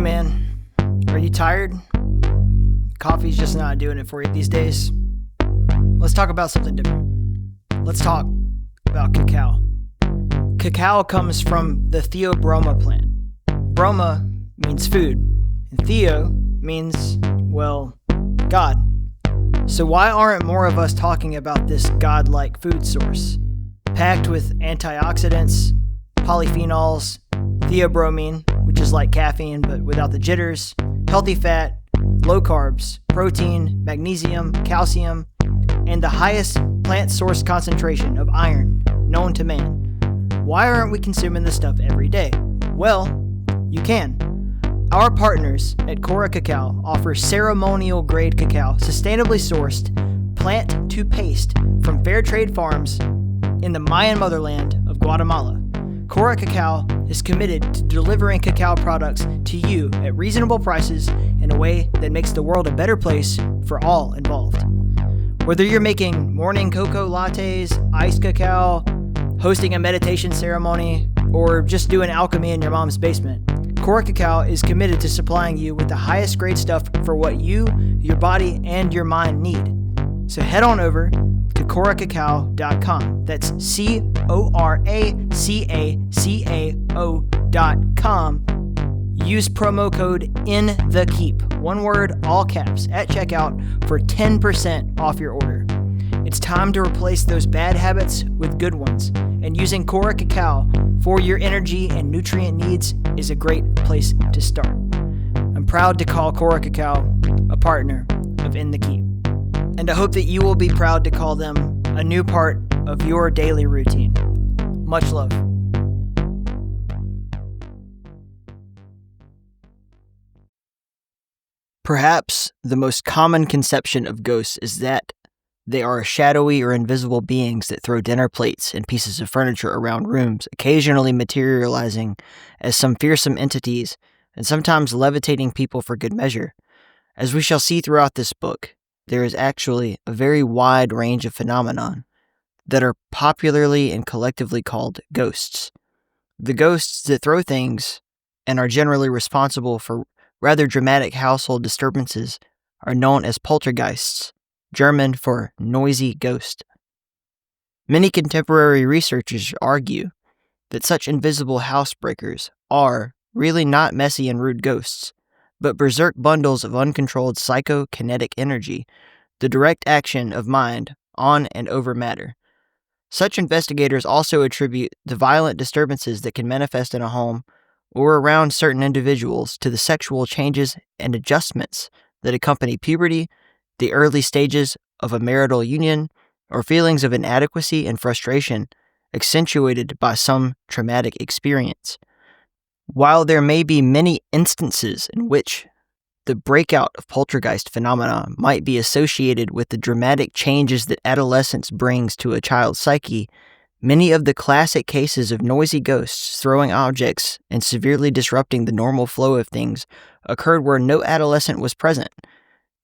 man, are you tired? Coffee's just not doing it for you these days. Let's talk about something different. Let's talk about cacao. Cacao comes from the theobroma plant. Broma means food, and theo means, well, God. So why aren't more of us talking about this godlike food source? Packed with antioxidants, polyphenols, theobromine, which is like caffeine but without the jitters, healthy fat, low carbs, protein, magnesium, calcium, and the highest plant source concentration of iron known to man. Why aren't we consuming this stuff every day? Well, you can. Our partners at Cora Cacao offer ceremonial grade cacao, sustainably sourced, plant to paste from fair trade farms in the Mayan motherland of Guatemala. Cora Cacao is committed to delivering cacao products to you at reasonable prices in a way that makes the world a better place for all involved. Whether you're making morning cocoa lattes, iced cacao, hosting a meditation ceremony, or just doing alchemy in your mom's basement, Cora Cacao is committed to supplying you with the highest grade stuff for what you, your body, and your mind need. So head on over to coracacao.com. That's coracacao.com. Use promo code INTHEKEEP, one word, all caps, at checkout for 10% off your order. It's time to replace those bad habits with good ones, and using Cora Cacao for your energy and nutrient needs is a great place to start. I'm proud to call Cora Cacao a partner of In the Keep, and I hope that you will be proud to call them a new part of your daily routine. Much love. Perhaps the most common conception of ghosts is that they are shadowy or invisible beings that throw dinner plates and pieces of furniture around rooms, occasionally materializing as some fearsome entities and sometimes levitating people for good measure. As we shall see throughout this book, there is actually a very wide range of phenomenon that are popularly and collectively called ghosts. The ghosts that throw things and are generally responsible for rather dramatic household disturbances are known as poltergeists, German for noisy ghost. Many contemporary researchers argue that such invisible housebreakers are really not messy and rude ghosts, but berserk bundles of uncontrolled psychokinetic energy, the direct action of mind on and over matter. Such investigators also attribute the violent disturbances that can manifest in a home or around certain individuals to the sexual changes and adjustments that accompany puberty, the early stages of a marital union, or feelings of inadequacy and frustration accentuated by some traumatic experience. While there may be many instances in which the breakout of poltergeist phenomena might be associated with the dramatic changes that adolescence brings to a child's psyche, many of the classic cases of noisy ghosts throwing objects and severely disrupting the normal flow of things occurred where no adolescent was present.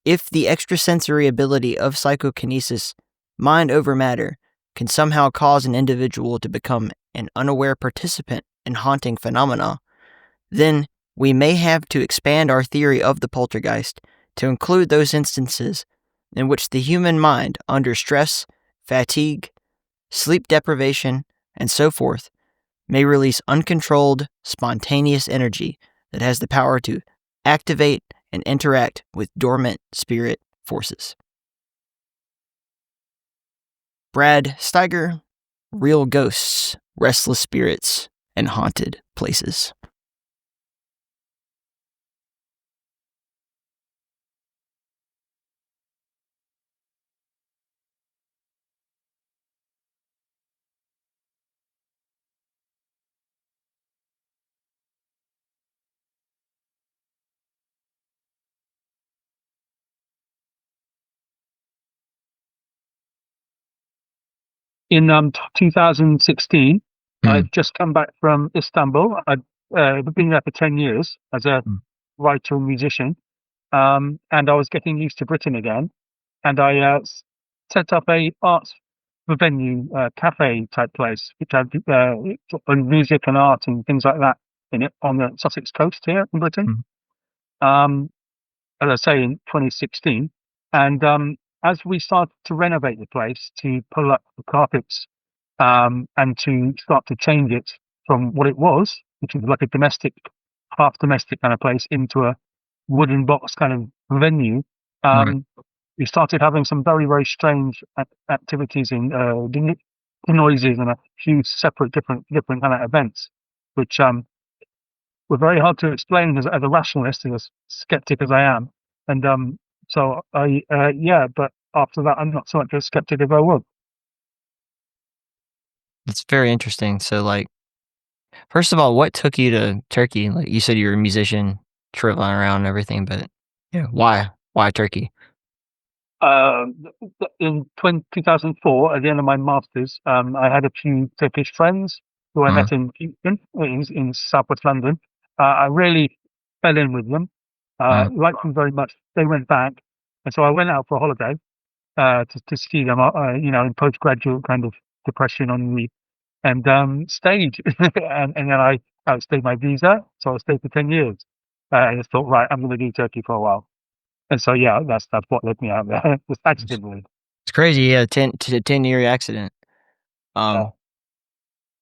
If the extrasensory ability of psychokinesis, mind over matter, can somehow cause an individual to become an unaware participant in haunting phenomena, then we may have to expand our theory of the poltergeist to include those instances in which the human mind, under stress, fatigue, sleep deprivation, and so forth, may release uncontrolled, spontaneous energy that has the power to activate and interact with dormant spirit forces. Brad Steiger, Real Ghosts, Restless Spirits, and Haunted Places. In 2016, I'd just come back from Istanbul. I'd been there for 10 years as a writer and musician, and I was getting used to Britain again. And I set up a arts venue, cafe type place, which had music and art and things like that in it on the Sussex coast here in Britain. as I say, in 2016. And as we started to renovate the place, to pull up the carpets, and to start to change it from what it was, which was like a domestic, half domestic kind of place, into a wooden box kind of venue, Right. um, we started having some very, very strange activities in the noises and a few separate, different kind of events, which were very hard to explain as a rationalist and as skeptic as I am. And so yeah, but after that, I'm not so much a skeptic as I was. It's very interesting. So, like, first of all, what took you to Turkey? Like, you said you were a musician, traveling around and everything, but yeah, why? Why Turkey? Uh, in 2004, at the end of my masters, I had a few Turkish friends who I Uh, met in Houston, in southwest London. I really fell in with them, uh, liked them very much. They went back, and so I went out for a holiday to see them. In postgraduate kind of depression on the and stayed, and then I outstayed my visa, so I stayed for 10 years. And I just thought, right, I'm going to do Turkey for a while. And so, yeah, that's what led me out there, just it's accidentally. it's crazy, yeah, 10-year accident. Yeah. Um,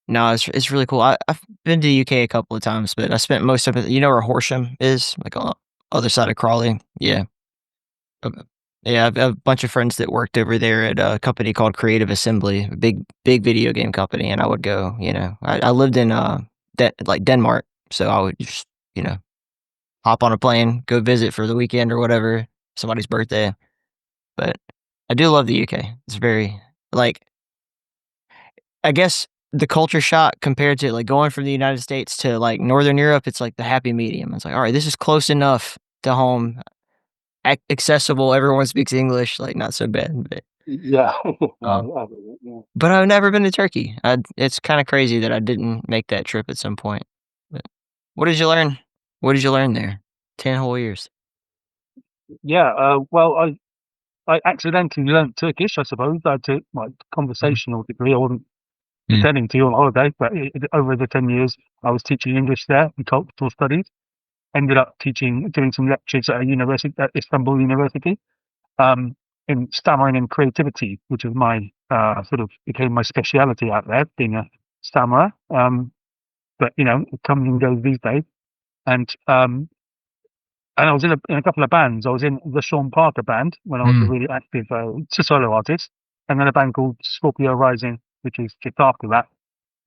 no, it's really cool. I've been to the UK a couple of times, but I spent most of it, you know where Horsham is? Like, on the other side of Crawley? Yeah. Okay. Yeah, I've a bunch of friends that worked over there at a company called Creative Assembly, a big video game company, and I would go, I lived in, Denmark, so I would just, you know, hop on a plane, go visit for the weekend or whatever, somebody's birthday, but I do love the UK. It's very like, I guess the culture shock compared to, like, going from the United States to, like, Northern Europe, it's like the happy medium. It's like, "Alright, this is close enough to home, accessible, everyone speaks English, like, not so bad," Yeah. um Yeah. but I've never been to Turkey. It's kinda crazy that I didn't make that trip at some point, but what did you learn? What did you learn there? 10 whole years. Yeah. Well, I accidentally learnt Turkish, I suppose. I took my Mhm. conversational degree. I wasn't Mm, intending to on holiday, but over the 10 years, I was teaching English there in cultural studies. Ended up doing some lectures at a university, at Istanbul University, um, in stammering and creativity, which is my sort of became my speciality out there, being a stammerer. But it comes and goes these days. And I was in a couple of bands. I was in the Sean Parker band when I was a mm, really active solo artist, and then a band called Scorpio Rising, which is just after that,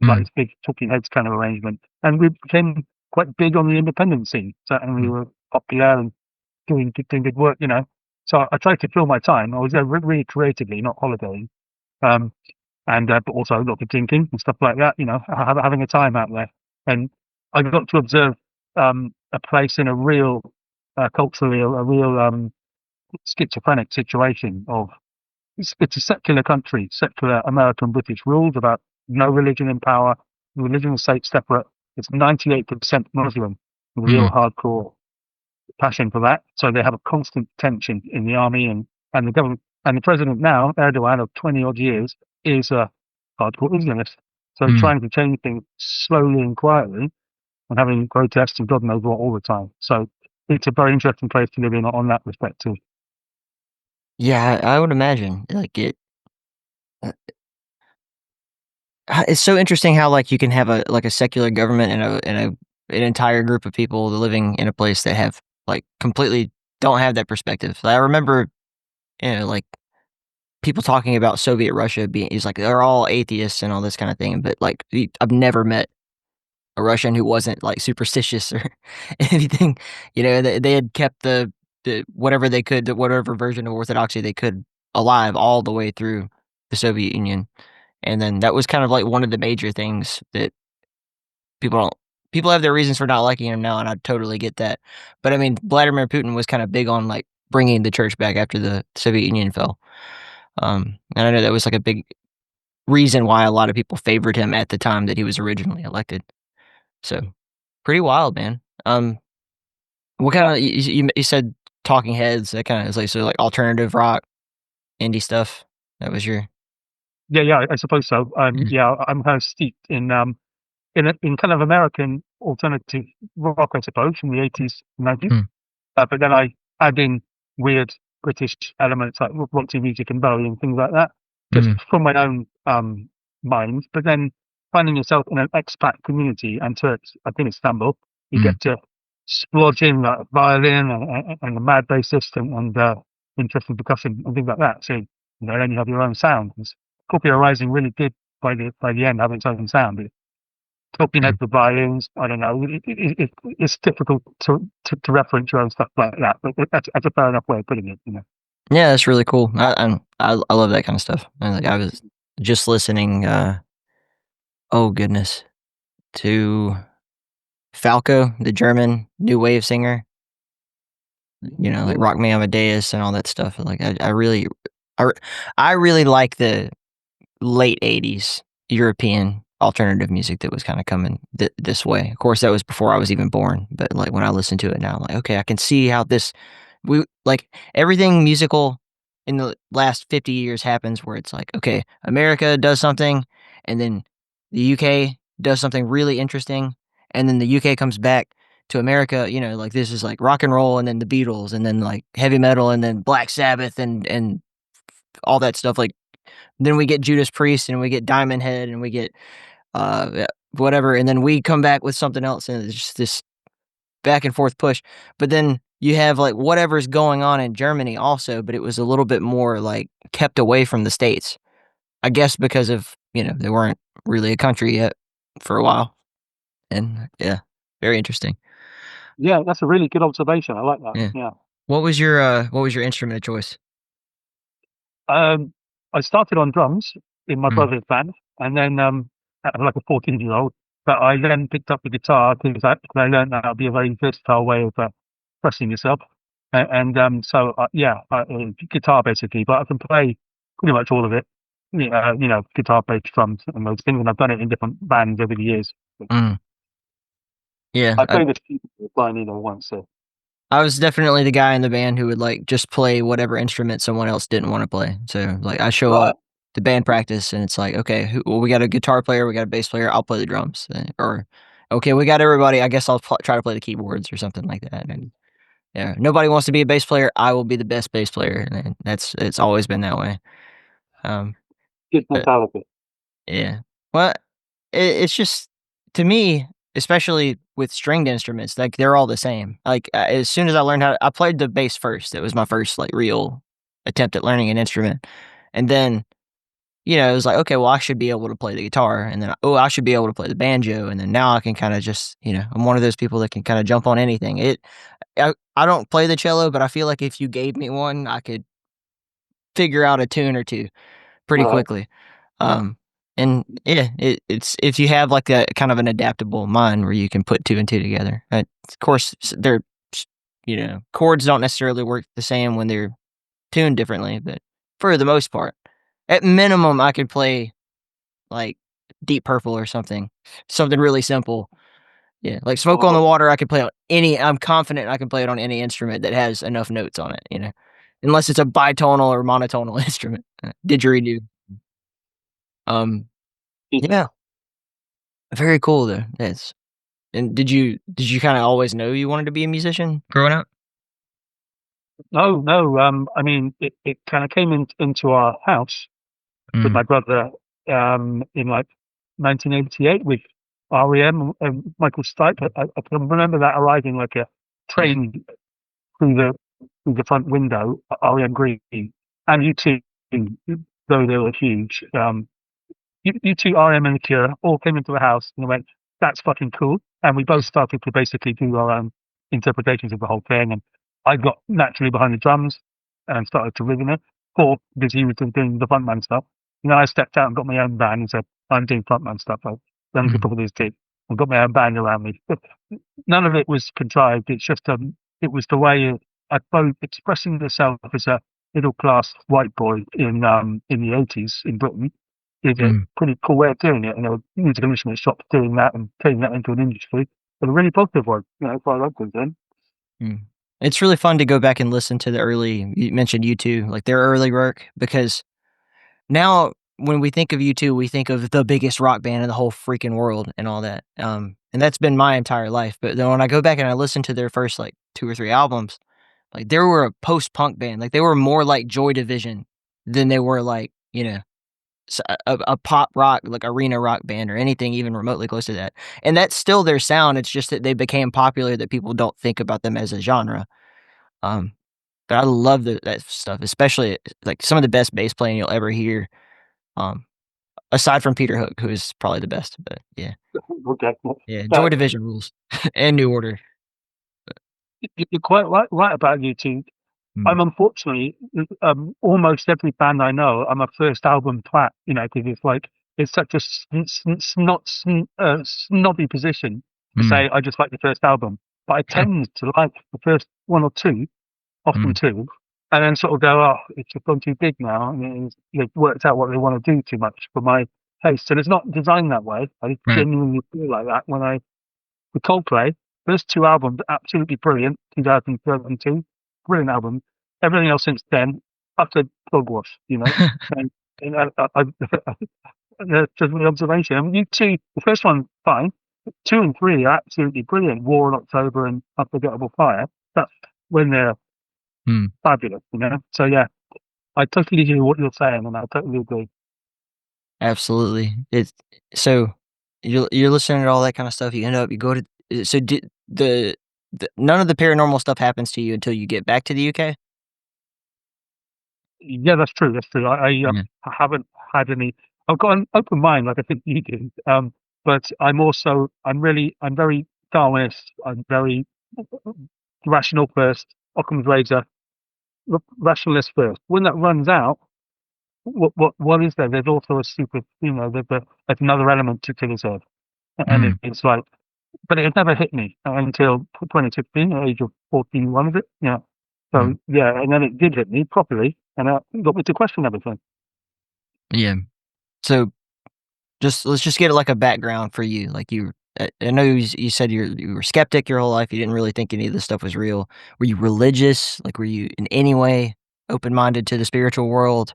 like mm, this big Talking Heads kind of arrangement. And we became quite big on the independent scene, so, and we mm. were popular and doing good work. So I tried to fill my time. I was there really creatively, not holidaying. Um, and but also a lot of drinking and stuff like that. Having a time out there, and I got to observe a place in a real culturally a real schizophrenic situation of it's a secular country, secular American British rules about no religion in power, religion and state separate. It's 98% Muslim, real Mm. hardcore passion for that. So they have a constant tension in the army and the government. And the president now, Erdogan, of 20 odd years, is a hardcore Islamist. So Mm. trying to change things slowly and quietly and having protests and God knows what all the time. So it's a very interesting place to live in on that respect too. Yeah, I would imagine, uh, it's so interesting how, like, you can have a secular government an entire group of people living in a place that have, like, completely don't have that perspective. I remember, like, people talking about Soviet Russia being is like, they're all atheists and all this kinda thing, but, like, I've never met a Russian who wasn't, like, superstitious or anything, they had kept the whatever they could, whatever version of Orthodoxy they could alive all the way through the Soviet Union, and then that was kind of, like, one of the major things that people don't people have their reasons for not liking him now, and I totally get that, but, I mean, Vladimir Putin was kinda big on, like, bringing the church back after the Soviet Union fell, and I know that was, like, a big reason why a lot of people favored him at the time that he was originally elected, so pretty wild, man. What kinda you said Talking Heads, that kinda is like so, like, alternative rock, indie stuff? That was your Yeah, I suppose so. mm, Yeah, I'm kind of steeped in kind of American alternative rock, I suppose, from the 80s, 90s. mm. but then I add in weird British elements like rock music and Bowie and things like that, just from my own mind. But then finding yourself in an expat community, and I've been in Istanbul, you get to splodge in like violin and the mad bassist and interesting percussion and things like that. So then you have your own sound. Copyright Rising really did by the end have its own sound. Talking over the violins, I don't know. It's difficult to reference your own stuff like that, but that's a fair enough way of putting it. Yeah, that's really cool. I love that kind of stuff. And like I was just listening. Oh goodness, to Falco, the German new wave singer. You know, like Rock Me Amadeus and all that stuff. Like I, I really like the late '80s European alternative music that was kind of coming this way. Of course, that was before I was even born. But like when I listen to it now, I'm like, okay, I can see how we like everything musical in the last 50 years happens where it's like, okay, America does something, and then the UK does something really interesting, and then the UK comes back to America. You know, like this is like rock and roll, and then the Beatles, and then like heavy metal, and then Black Sabbath, and all that stuff. Like then we get Judas Priest, and we get Diamond Head, and we get whatever, and then we come back with something else, and it's just this back and forth push. But then you have like whatever's going on in Germany also, but it was a little bit more like kept away from the States. I guess because of, they weren't really a country yet for a while. And yeah, very interesting. Yeah, that's a really good observation. I like that. Yeah. Yeah. What was your instrument of choice? I started on drums in my Mm, brother's band, and then I'm like a 14-year-old. But I then picked up the guitar because I learned that would be a very versatile way of expressing yourself. Guitar basically. But I can play pretty much all of it. Guitar, bass, drums, and those things. And I've done it in different bands over the years. mm, yeah, I played the piano once. So I was definitely the guy in the band who would like just play whatever instrument someone else didn't want to play. So like I show right. up to band practice and it's like, okay, we got a guitar player, we got a bass player, I'll play the drums. Or okay, we got everybody. I guess I'll try to play the keyboards or something like that. And yeah, nobody wants to be a bass player. I will be the best bass player, and it's always been that way. Um, Good but mentality. yeah, well, it's just to me, especially with stringed instruments, like they're all the same. Like as soon as I learned I played the bass first. It was my first like real attempt at learning an instrument, and then it was like, okay, well, I should be able to play the guitar, and then oh, I should be able to play the banjo, and then now I can kind of just I'm one of those people that can kind of jump on anything. I don't play the cello, but I feel like if you gave me one, I could figure out a tune or two pretty Right. quickly. And yeah, it's if you have like a kind of an adaptable mind where you can put two and two together. Of course, they're chords don't necessarily work the same when they're tuned differently, but for the most part, at minimum, I could play like Deep Purple or something really simple. Yeah, like Smoke on the Oh, Water, I could play on any. I'm confident I can play it on any instrument that has enough notes on it. Unless it's a bitonal or monotonal instrument. Didgeridoo. Um, yeah, very cool though. That's and did you kind of always know you wanted to be a musician growing up? no, no. I mean, it kind of came into our house with Mm, my brother in like 1988 with REM and Michael Stipe. I can remember that arriving like a train through the front window, REM Green, and U2, though they were huge. U2, REM, and The Cure all came into the house and went, "That's fucking cool," and we both started to basically do our own interpretations of the whole thing. And I got naturally behind the drums and started to live in it. Paul, because he was doing the frontman stuff. And then I stepped out and got my own band and said, I'm doing frontman stuff. Like younger mm, brothers did. And got my own band around me. But none of it was contrived. It's just, it was the way I both expressing myself as a middle class white boy in the 80s in Britain is a mm, pretty cool way of doing it. And there were musical instrument shops doing that and turning that into an industry. But a really positive one, as far as I'm concerned. mm. It's really fun to go back and listen to the early. You mentioned U2, like their early work, because now when we think of U2, we think of the biggest rock band in the whole freaking world and all that. And that's been my entire life. But then when I go back and I listen to their first like two or three albums, Like, they were a post-punk band, like, they were more like Joy Division than they were like, a pop rock, like, arena rock band or anything even remotely close to that, and that's still their sound, it's just that they became popular that people don't think about them as a genre, um, but I love that stuff, especially, like, some of the best bass playing you'll ever hear, um, aside from Peter Hook, who is probably the best, but yeah. Okay. Yeah, Uh, Joy Division rules, and New Order. you're quite right about U2. Mm. I'm unfortunately, almost every band I know, I'm a first album twat, because it's like, it's such a snobby position to Mm, say, I just like the first album. But I tend to like the first one or two, often mm, two, and then sort of go, oh, it's just gone too big now. And they've worked out what they want to do too much for my taste. And it's not designed that way. I right. genuinely feel like that when I with Coldplay, first two albums, absolutely brilliant. 2002, brilliant album. Everything else since then, utter hogwash. And, that's just my observation. I mean, you two, the first one, fine. Two and three are absolutely brilliant. War in October and Unforgettable Fire. That's when they're Mm, fabulous. So yeah, I totally hear what you're saying, and I totally agree. absolutely. It's so you're listening to all that kinda stuff, you end up you go to so did the none of the paranormal stuff happens to you until you get back to the UK? Yeah, that's true. That's true. Yeah. I haven't had any. I've got an open mind, like I think you do. But I'm very Darwinist. I'm very rational first. Occam's razor, rationalist first. When that runs out, what is there? There's also a super, there's another element to this earth, and Mm, it's like, but it never hit me until 2016, at the age of 41, is it? Yeah. So mm, yeah, and then it did hit me properly, and it got me to question everything. yeah. So, let's just get, like, a background for you, like, I know you said you were skeptic your whole life, you didn't really think any of this stuff was real. Were you religious? Like, were you in any way open-minded to the spiritual world?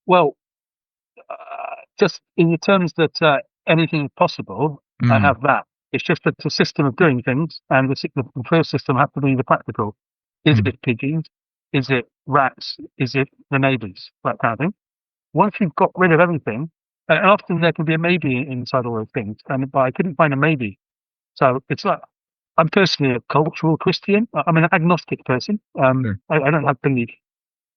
Well, just in the terms that anything is possible, I Mm, have that. It's just that the system of doing things, and the first system has to be the practical. Is mm, it pigeons? Is it rats? Is it the neighbours? That kind of thing. Once you've got rid of everything, and often there can be a maybe inside all those things, but I couldn't find a maybe. So it's like I'm personally a cultural Christian. I'm an agnostic person. sure. I don't have belief.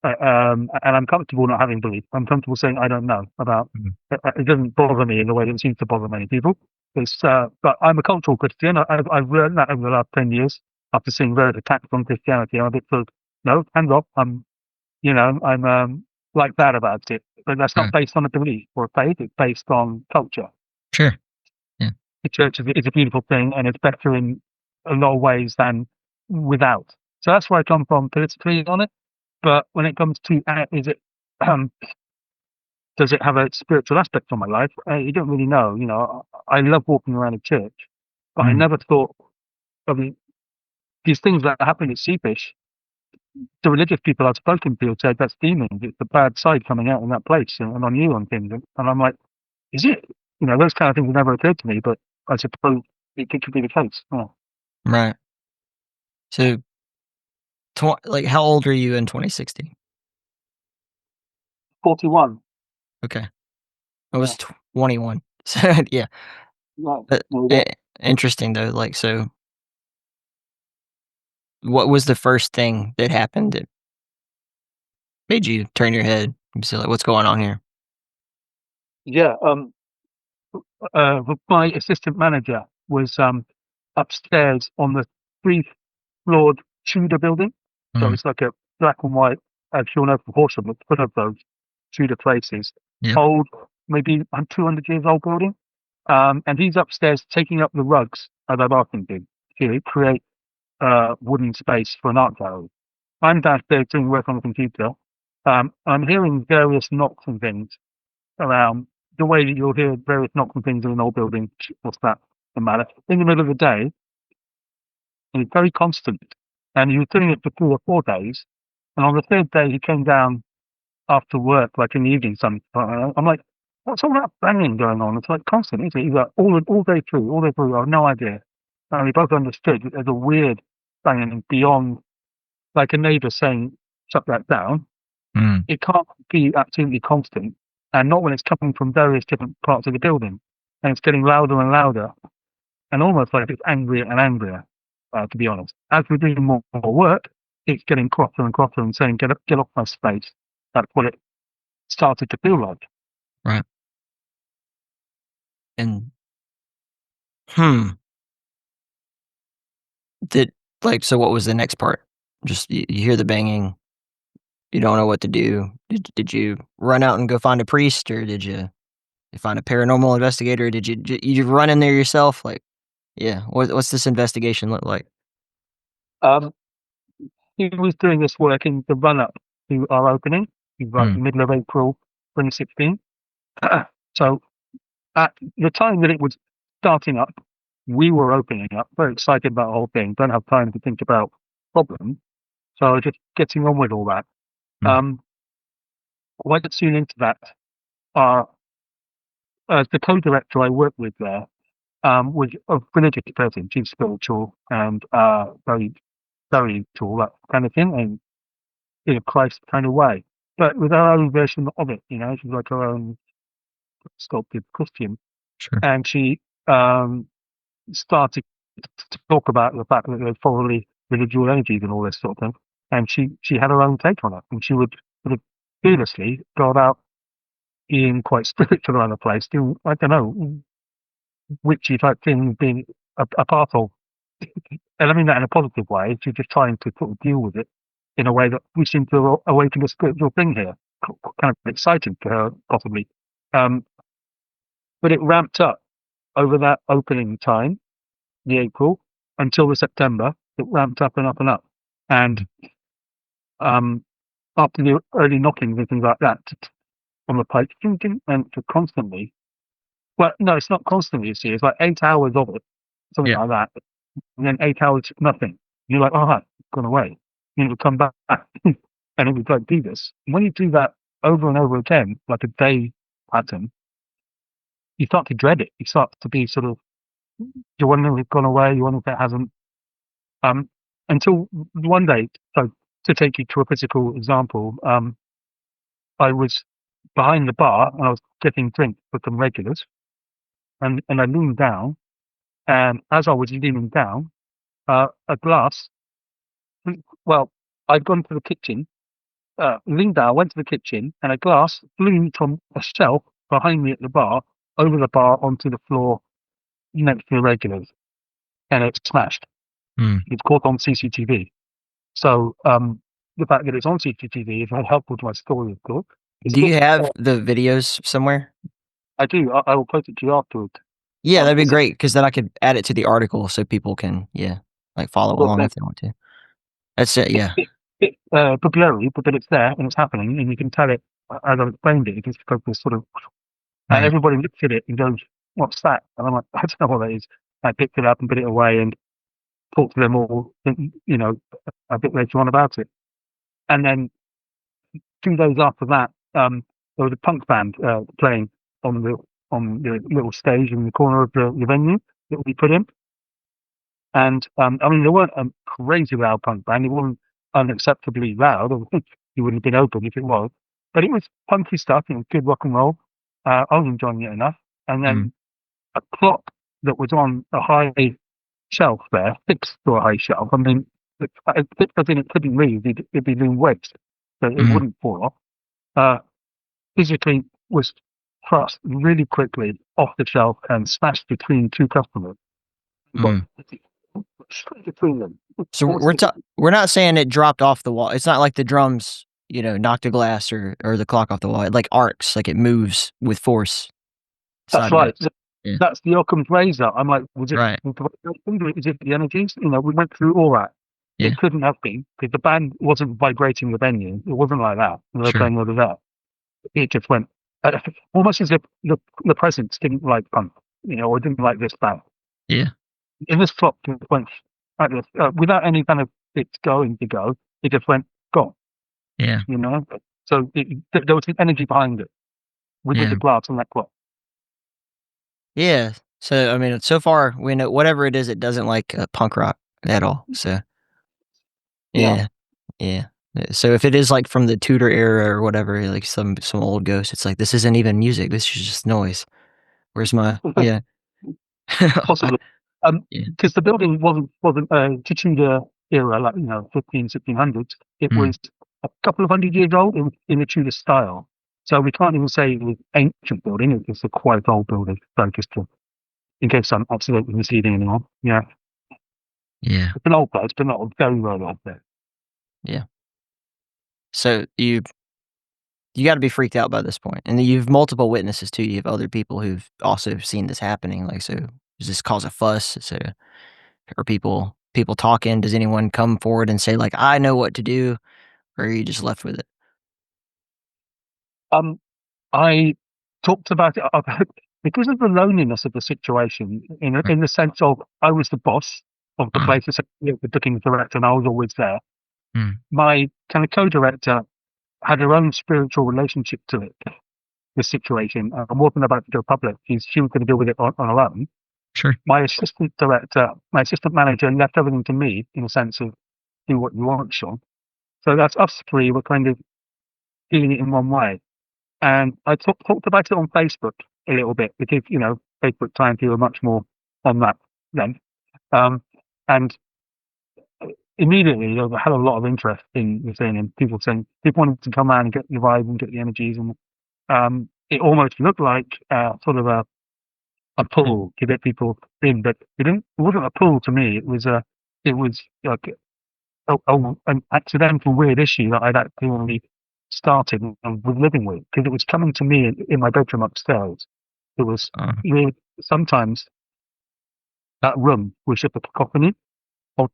And I'm comfortable not having belief. I'm comfortable saying I don't know about. Mhm, It doesn't bother me in the way that it seems to bother many people. But I'm a cultural Christian. I've learned that over the last 10 years after seeing various attacks on Christianity. I'm a bit sort of no, hands off. I'm like that about it. But that's not right. based on a belief or a faith. It's based on culture. Sure. Yeah. The church is a beautiful thing, and it's better in a lot of ways than without. So that's where I come from politically on it. But when it comes to is it um, does it have a spiritual aspect on my life? You don't really know. I love walking around a church, but I Mm, never thought of these things that happen at Seafish. The religious people I've spoken to said that's demons. It's the bad side coming out in that place and on you and things. And I'm like, is it? Those kind of things have never occurred to me, but I suppose it could be the case. Yeah. right. So, like, how old are you in 2016? 41. Okay. I Yeah. was 21. So, yeah. Right. But, There we I go. interesting though, like, so what was the first thing that happened that made you turn your head and say, like, "What's going on here?" Yeah. My assistant manager was upstairs on the three-floored Tudor building. So Mm, it's like a black and white, as you'll know from Horsham, it's one of those Tudor places. yep. Old, maybe 200 years old building. And he's upstairs taking up the rugs as I've asked him to create wooden space for an art gallery. I'm downstairs doing work on the computer. I'm hearing various knocks and things around the way that you'll hear various knocks and things in an old building. What's that? The matter. In the middle of the day, and it's very constant. And he was doing it for 3 or 4 days. And on the third day, he came down after work, like in the evening. I'm like, what's all that banging going on? It's like constant, isn't it? He's like, all day through, all day through. I have no idea. And we both understood that there's a weird banging beyond like a neighbour saying, "Shut that down." Mm. It can't be absolutely constant, and not when it's coming from various different parts of the building, and it's getting louder and louder, and almost like it's angrier and angrier. To be honest, as we're doing more work, it's getting crosser and crosser and saying, get off my space." That's what it started to feel like. Right. And hmm, did so what was the next part? Just you hear the banging, you don't know what to do. Did you run out and go find a priest, or did you find a paranormal investigator? Did you run in there yourself? Like, yeah, what's this investigation look like? Um, he was doing this work in the run up to our opening, like Mm. middle of April 2016. So at the time that it was starting up, we were opening up, very excited about the whole thing. Don't have time to think about problems, so just getting on with all that. Mm. Um, Went soon into that. Uh, the co-director I worked with there was a religious person. She's spiritual and very, very tall, that kind of thing, and in a Christ kind of way, but with her own version of it. She's like her own sculpted Christian, Sure. and she um, started to talk about the fact that there's probably residual energies and all this sort of thing, and she had her own take on it, and she would sort of fearlessly go about being quite spiritual around the place, doing, I don't know, witchy type thing, being a part of. And I mean that in a positive way. She's just trying to sort of deal with it in a way that we seem to awaken a spiritual thing here. Kind of exciting to her, possibly. Um, but it ramped up over that opening time, the April, until the September. It ramped up and up and up. And um, after the early knockings and things like that on the pipe, and to constantly. Well, no, it's not constantly. You see, it's like 8 hours of it, something Yeah. like that, and then 8 hours nothing. You're like, oh, it's gone away. You know, come back, and it would like do this. When you do that over and over again, like a day pattern, you start to dread it. You start to be sort of, you wonder if it's gone away. You wonder if it hasn't. Um, until one day, so to take you to a physical example, I was behind the bar and I was getting drinks for some regulars, and I leaned down, and as I was leaning down, a glass. Well, I'd gone to the kitchen, leaned down, went to the kitchen, and a glass flew from a shelf behind me at the bar over the bar onto the floor next to the regulars, and it smashed. Mm. It's caught on CCTV. So the fact that it's on CCTV is very helpful to my story, of course. It's a Do bit. you have the videos somewhere? I do. I will post it to you afterwards. Yeah, that'd be It's a great because then I could add it to the article so people can, yeah, like, follow sort along of if they want to. That's it, it's yeah. bit blurry, but then it's there and it's happening, and you can tell it as I've explained it. It just goes this sort of, and Right. everybody looks at it and goes, "What's that?" And I'm like, "I don't know what that is." I picked it up and put it away and talked to them all, you know, a bit later on about it. And then 2 days after that, there was a punk band playing on the little stage in the corner of the venue that we put in. And I mean, they weren't a crazy loud punk band. It wasn't unacceptably loud. Or you wouldn't have been open if it was. But it was punky stuff. It was good rock and roll. I was enjoying it enough. And Mm. then a clock that was on a high shelf there, fixed to a high shelf. I mean, because it couldn't move, it'd be doing weights, so it Mhm. wouldn't fall off. Uh, Physically was thrust really quickly off the shelf and smashed between two customers. Got Mm. straight between them. So Almost as if we're not saying it dropped off the wall. It's not like the drums, knocked the glass or the clock off the wall. It, like, arcs, like, it moves with force that's sideways. right. Yeah. That's the Occam's razor. I'm like, was it? Right. Is it the energies? We went through all that. Yeah. It couldn't have been because the band wasn't vibrating the venue. It wasn't like that. They were Sure. playing over there. It just went almost as if the presence didn't like punk, or didn't like this band. Yeah. And this clock just went like this, without any kind of it going to go. It just went gone. Yeah. You know. So there was an energy behind it within Yeah. the glass on that clock. Yeah. So, I mean, so far, we know whatever it is, it doesn't like, punk rock at all. So, Yeah. yeah. Yeah. So if it is, like, from the Tudor era or whatever, like, some old ghost, it's like, "This isn't even music, this is just noise. Where's my" yeah. Possibly. Yeah. Because the building wasn't Tudor era, like, 15, 1600s. It Mm. was a couple of hundred years old in the Tudor style. So we can't even say it was ancient building. It's a quite old building. So just in case I'm absolutely misleading anyone. Yeah. Yeah. It's an old place, but not a very, very old place. Yeah. So you gotta be freaked out by this point, and then you've multiple witnesses too, you have other people who've also seen this happening, like, so does this cause a fuss? So are people talking? Does anyone come forward and say, like, "I know what to do," or are you just left with it? Um, I talked about it because of the loneliness of the situation, Right. in the sense of I was the boss of the Uh, place, essentially, the booking director, and I was always there. mm, My kind of co-director had her own spiritual relationship to it, the situation, and wasn't about to go public. She was going to deal with it on her own. sure. My assistant manager left everything to me in a sense of do what you want, Sean. So that's us three were kind of doing it in one way. And I talked about it on Facebook a little bit because, Facebook times you were much more on that then. Um, and immediately I had a lot of interest in the thing and people wanted to come around and get the vibe and get the energies. And it almost looked like sort of a pull to get people in, but it wasn't a pull to me. It was like an accidental weird issue that I'd actually started and was living with because it was coming to me in my bedroom upstairs. It was Uh, really sometimes that room was just a cacophony of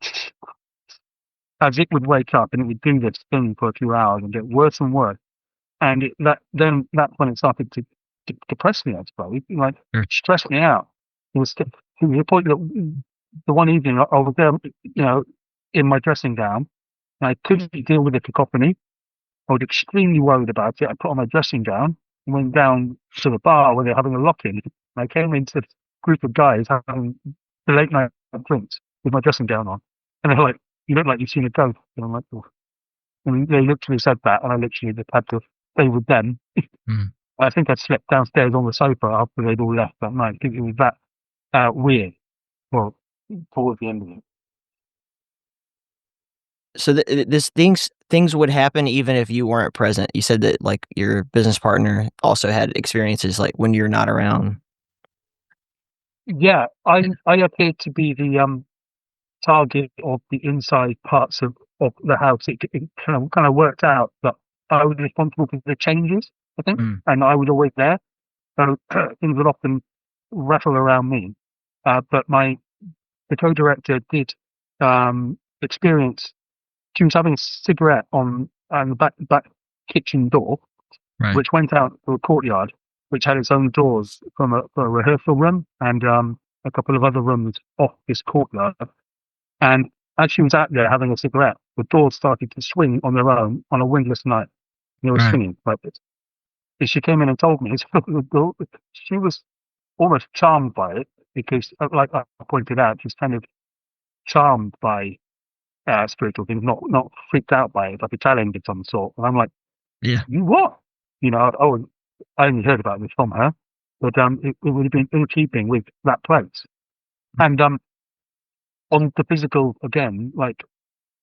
as it would wake up and it would do this thing for a few hours and get worse and worse. And that's when it started to depress me, I suppose, like sure. stress me out. It was to the point that the one evening I was there, in my dressing gown, and I couldn't deal with the cacophony. I was extremely worried about it. I put on my dressing gown and went down to the bar where they're having a lock-in. And I came into this group of guys having the late night drinks with my dressing gown on. And they're like, "You look like you've seen a ghost." And I'm like, "Oh." And they literally said that, and I literally just had to stay with them. Mm. I think I slept downstairs on the sofa after they'd all left that night. I think it was that weird. Well, towards the end of it. So this things would happen even if you weren't present. You said that, like, your business partner also had experiences, like, when you're not around. Yeah, I appeared to be the target of the inside parts of the house. It kind of worked out that I was responsible for the changes, I think, Mm, and I was always there. So things would often rattle around me. But the co-director did experience. She was having a cigarette on the back kitchen door, right. which went out to a courtyard, which had its own doors for a rehearsal room and a couple of other rooms off this courtyard. And as she was out there having a cigarette, the doors started to swing on their own on a windless night. They were Right. swinging like this. And she came in and told me, she was almost charmed by it because, like I pointed out, she's kind of charmed by spiritual things, not freaked out by it, like a challenge of some sort. And I'm like, Yeah. you what? I only heard about this from her, but it would have been in keeping with that place. And on the physical again, like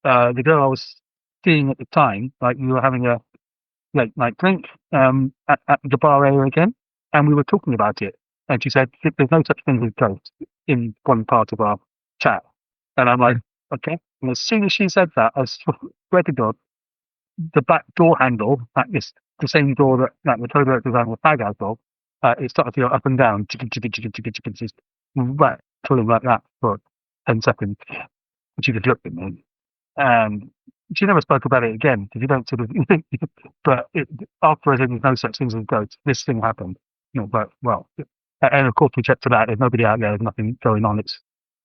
the girl I was seeing at the time, like we were having a late night drink at the bar area again, and we were talking about it. And she said, "There's no such thing as ghosts," in one part of our chat. And I'm like, Sure. okay. And as soon as she said that, I swear to God, the back door handle, the same door that the tow director was having a fag out of, it started to go up and down, just rattling like that for 10 seconds. And she just looked at me. And she never spoke about it again because you don't sort of. But after I said there's no such things as ghosts, this thing happened. But well, and of course we checked it out. There's nobody out there. There's nothing going on.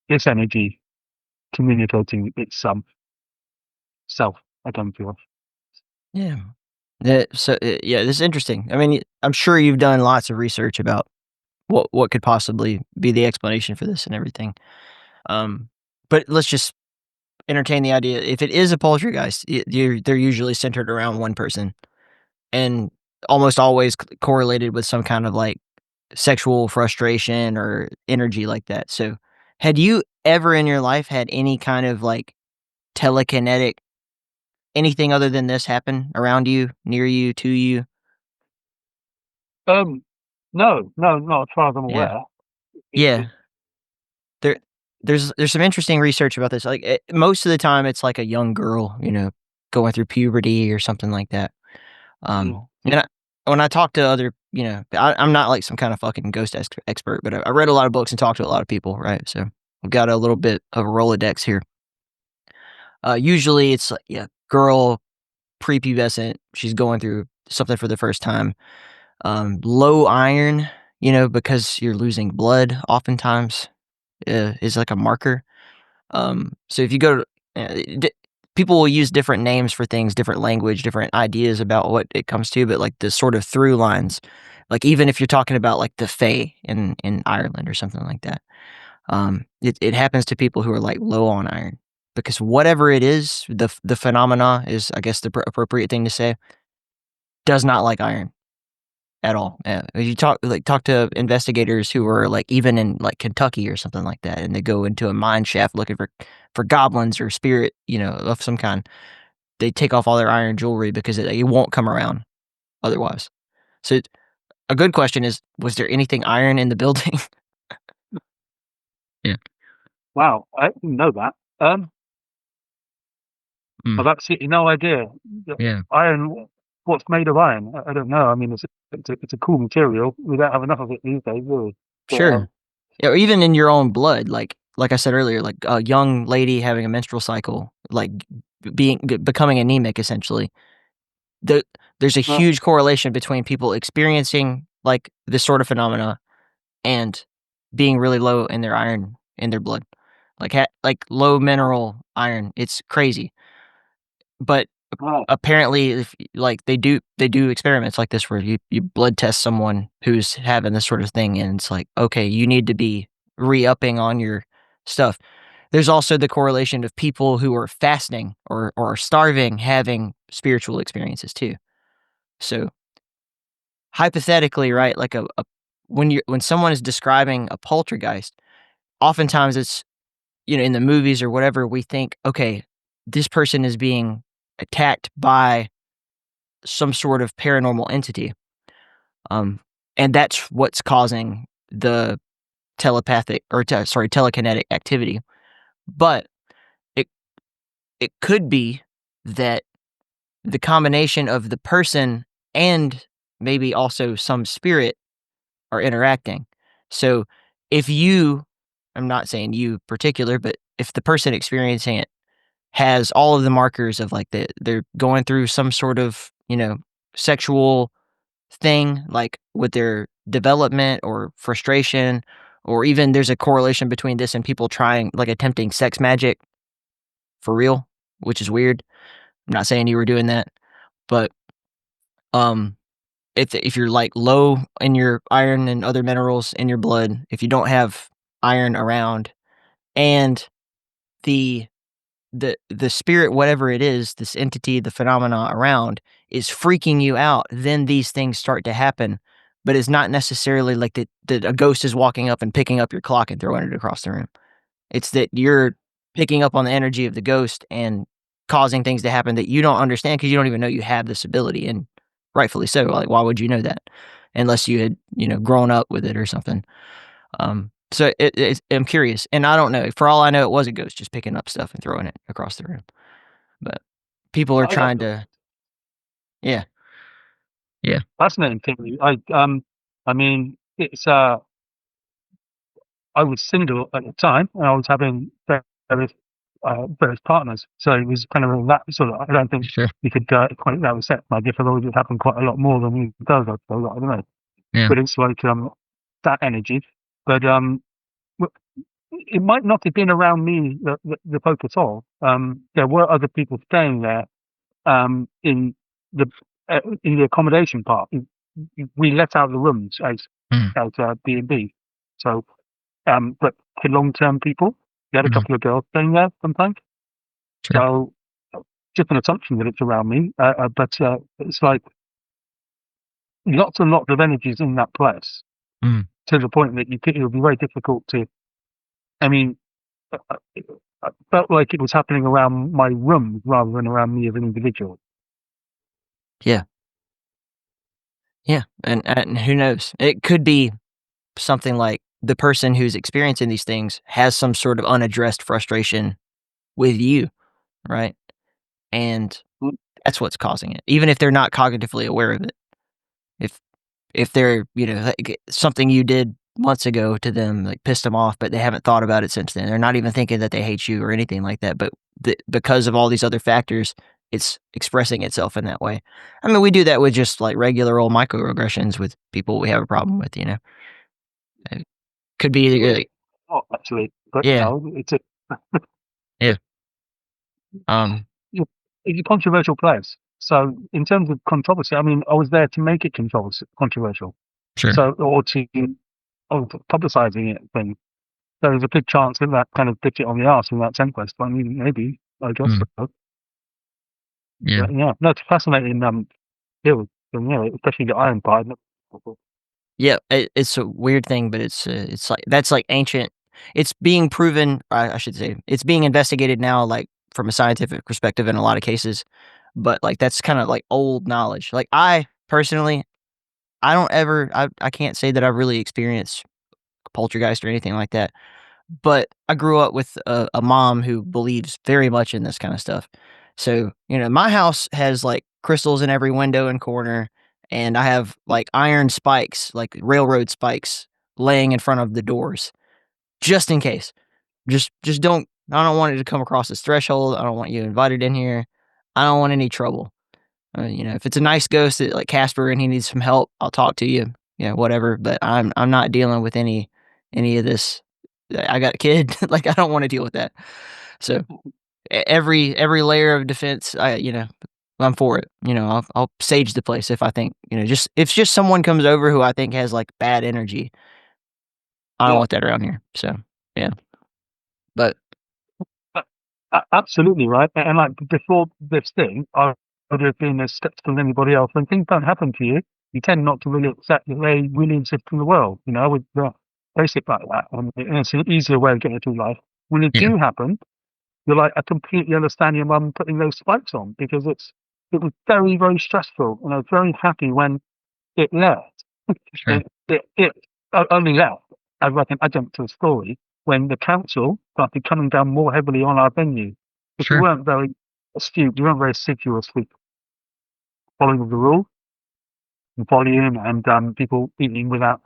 It's energy communicating its self. I don't feel. Yeah. Yeah, this is interesting. I mean, I'm sure you've done lots of research about what could possibly be the explanation for this and everything. Um, but let's just entertain the idea if it is a poltergeist, they're usually centered around one person and almost always correlated with some kind of like sexual frustration or energy like that. So, had you ever in your life had any kind of like telekinetic anything other than this happen around you, near you, to you? Um, no, no, not as far as I'm Yeah. aware. It Yeah. There there's some interesting research about this. Like most of the time it's like a young girl, going through puberty or something like that. yeah, And when I talk to other, I'm not like some kind of fucking ghost expert, but I read a lot of books and talked to a lot of people, right? So I've got a little bit of a Rolodex here. Usually it's like, yeah, girl, prepubescent, she's going through something for the first time. Low iron, because you're losing blood oftentimes, is like a marker. So if you go to people will use different names for things, different language, different ideas about what it comes to, but like the sort of through lines, like even if you're talking about like the Fae in Ireland or something like that, it happens to people who are like low on iron because whatever it is, the phenomena is, I guess, the appropriate thing to say, does not like iron at all. If you talk to investigators who are like even in like Kentucky or something like that, and they go into a mine shaft looking for goblins or spirit, of some kind. They take off all their iron jewelry because it won't come around otherwise. So a good question is, was there anything iron in the building? Yeah. wow, I didn't know that. Mm, I've absolutely no idea. The yeah. Iron, what's made of iron? I don't know. I mean, it's a cool material. We don't have enough of it these days, really. But Sure. Yeah, or even in your own blood, like I said earlier, like a young lady having a menstrual cycle, like becoming anemic essentially. There there's a well, huge correlation between people experiencing like this sort of phenomena and being really low in their iron in their blood. Like low mineral iron. It's crazy. But well, apparently if like they do experiments like this where you blood test someone who's having this sort of thing and it's like, okay, you need to be re-upping on your stuff. There's also the correlation of people who are fasting or are starving having spiritual experiences too. So hypothetically, right, like when someone is describing a poltergeist, oftentimes it's, in the movies or whatever, we think, okay, this person is being attacked by some sort of paranormal entity. Um, and that's what's causing the telekinetic activity. But it it could be that the combination of the person and maybe also some spirit are interacting. So if you, I'm not saying you particular, but if the person experiencing it has all of the markers of like they're going through some sort of, sexual thing, like with their development or frustration, or even there's a correlation between this and people trying like attempting sex magic for real, which is weird. I'm not saying you were doing that, but um if you're like low in your iron and other minerals in your blood, if you don't have iron around and the the spirit, whatever it is, this entity, the phenomena around is freaking you out, then these things start to happen. But it's not necessarily like that a ghost is walking up and picking up your clock and throwing it across the room. It's that you're picking up on the energy of the ghost and causing things to happen that you don't understand because you don't even know you have this ability, and rightfully so. Like, why would you know that unless you had, grown up with it or something? So I'm curious, and I don't know. For all I know, it was a ghost just picking up stuff and throwing it across the room. But people are I love trying them. to, yeah, yeah, Fascinating thing. I mean, it's I was single at the time, and I was having various partners. So it was kind of that sort of. I don't think sure, we could quite that was set. My gift although it happened quite a lot more than it does. I suppose I don't know, yeah, but it's like that energy. But w- it might not have been around me the Pope at all. There were other people staying there in the accommodation part. We let out the rooms mm, as B&B. So, but to long-term people, we had a mhm. couple of girls staying there sometimes. Sure. So just an assumption that it's around me, but it's like lots and lots of energies in that place Mm. to the point that it would be very difficult to. I mean, I felt like it was happening around my room rather than around me as an individual. Yeah. Yeah, and who knows? It could be something like the person who's experiencing these things has some sort of unaddressed frustration with you, right? And Mm, that's what's causing it, even if they're not cognitively aware of it. If if they're, like, something you did months ago to them, like, pissed them off, but they haven't thought about it since then. They're not even thinking that they hate you or anything like that, but because of all these other factors, it's expressing itself in that way. I mean, we do that with just, like, regular old microaggressions with people we have a problem with, you know? It could be, Really, not actually, but yeah, it's a yeah, um, it's a controversial place. So in terms of controversy, I mean, I was there to make it controversial. sure, So or publicizing it thing. So there's a big chance that that kind of bit it on the arse in that sense. I mean, maybe I guess mm, so. yeah. But yeah, no, it's fascinating. Field, and, especially the iron part. Yeah, it's a weird thing, but it's like that's like ancient. It's being proven. I should say it's being investigated now, like from a scientific perspective in a lot of cases. But like that's kind of like old knowledge. Like I personally, I don't ever. I can't say that I've really experienced poltergeist or anything like that. But I grew up with a mom who believes very much in this kind of stuff. So, my house has, like, crystals in every window and corner, and I have, like, iron spikes, like railroad spikes laying in front of the doors just in case. Just don't I don't want it to come across this threshold. I don't want you invited in here. I don't want any trouble. If it's a nice ghost that like Casper and he needs some help, I'll talk to you. Whatever. But I'm not dealing with any of this. I got a kid. Like I don't want to deal with that. So every layer of defense, I'm for it. I'll sage the place if I think just if just someone comes over who I think has like bad energy. I don't Yeah, want that around here. So yeah, but absolutely right. And like before this thing, I would have been as skeptical as anybody else. When things don't happen to you, you tend not to really accept that they really exist in the world. With the basic like that, and it's an easier way of getting through life. When they yeah, do happen, you're like, I completely understand your mum putting those spikes on because it was very very stressful, and I was very happy when it left. sure, It only left as like an adjunct to the story when the council started coming down more heavily on our venue. If we sure, weren't very astute, we weren't very assiduous with following of the rules and volume and people eating without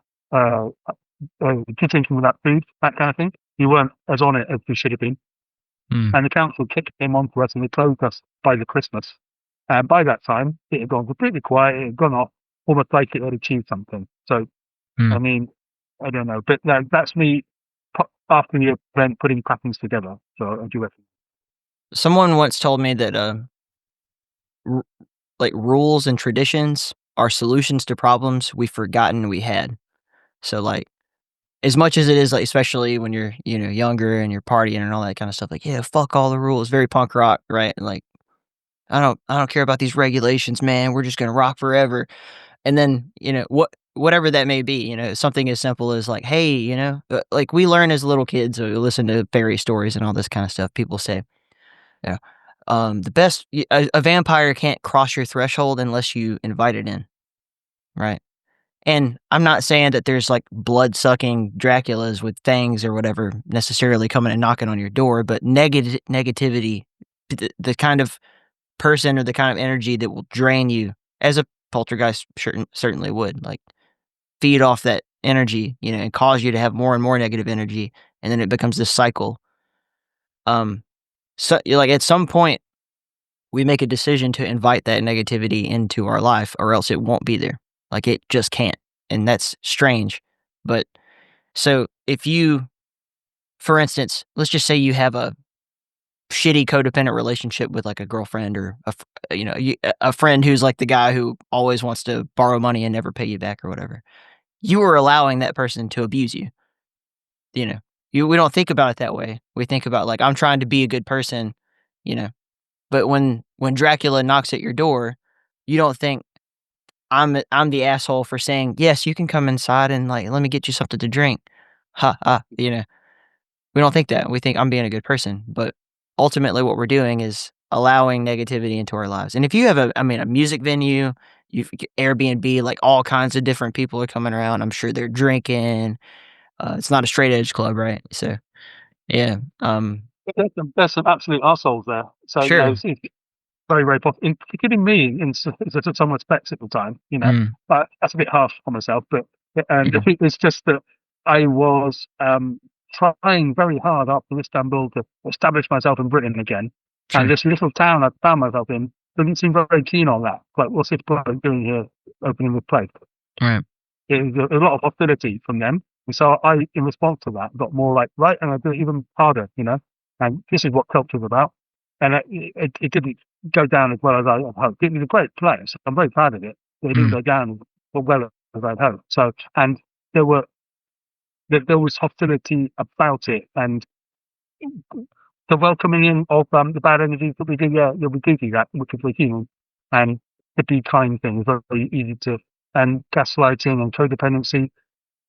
drinking without food, that kind of thing. We weren't as on it as we should have been. mm, And the council came on to us and they closed us by the Christmas. And by that time, it had gone completely quiet. It had gone off almost like it had achieved something. So I mm. mean, I don't know, but that's me after the event putting patterns together. So I do reckon. Someone once told me that r- like rules and traditions are solutions to problems we've forgotten we had. So like as much as it is like especially when you're, younger and you're partying and all that kind of stuff, like, yeah, fuck all the rules, very punk rock, right? And like I don't care about these regulations, man. We're just gonna rock forever. And then, whatever that may be, something as simple as like, hey, like we learn as little kids, we listen to fairy stories and all this kind of stuff. People say, yeah, the best a vampire can't cross your threshold unless you invite it in, right? And I'm not saying that there's, like, blood-sucking Draculas with fangs or whatever necessarily coming and knocking on your door, but negativity, the kind of person or the kind of energy that will drain you, as a poltergeist certainly would, like, feed off that energy, and cause you to have more and more negative energy, and then it becomes this cycle. Um, like, at some point, we make a decision to invite that negativity into our life or else it won't be there. Like, it just can't, and that's strange, but so if you for instance, let's just say you have a shitty codependent relationship with, like, a girlfriend or a friend who's, like, the guy who always wants to borrow money and never pay you back or whatever. You are allowing that person to abuse you, you know? We don't think about it that way. We think about, like, I'm trying to be a good person, you know. But when Dracula knocks at your door, you don't think I'm the asshole for saying, "Yes, you can come inside and, like, let me get you something to drink." Ha, ha, you know? We don't think that. We think I'm being a good person, but ultimately what we're doing is allowing negativity into our lives. And if you have a music venue, you've Airbnb, like, all kinds of different people are coming around. I'm sure they're drinking. It's not a straight edge club, right? So, yeah, There's some absolute assholes there. So, you know, sure. it's very, very possible, including me in some respects at the time, you know. Mm, But that's a bit harsh on myself. But and mhm, it's just that I was trying very hard after Istanbul to establish myself in Britain again. And sure. this little town I found myself in didn't seem very keen on that. Like, what's this bloke doing here, opening this place? Right. It was a lot of hostility from them. And so I, in response to that, got more like, right, and I do it even harder, you know. And this is what culture's about. And it didn't go down as well as I had hoped. It was a great play, so I'm very proud of it. But it didn't Mm, go down as well as I'd hoped. So, and there were there was hostility about it, and the welcoming in of the bad energies that we do. Yeah, we do that, which is we're human, and the be kind thing is very easy to. And gaslighting and codependency,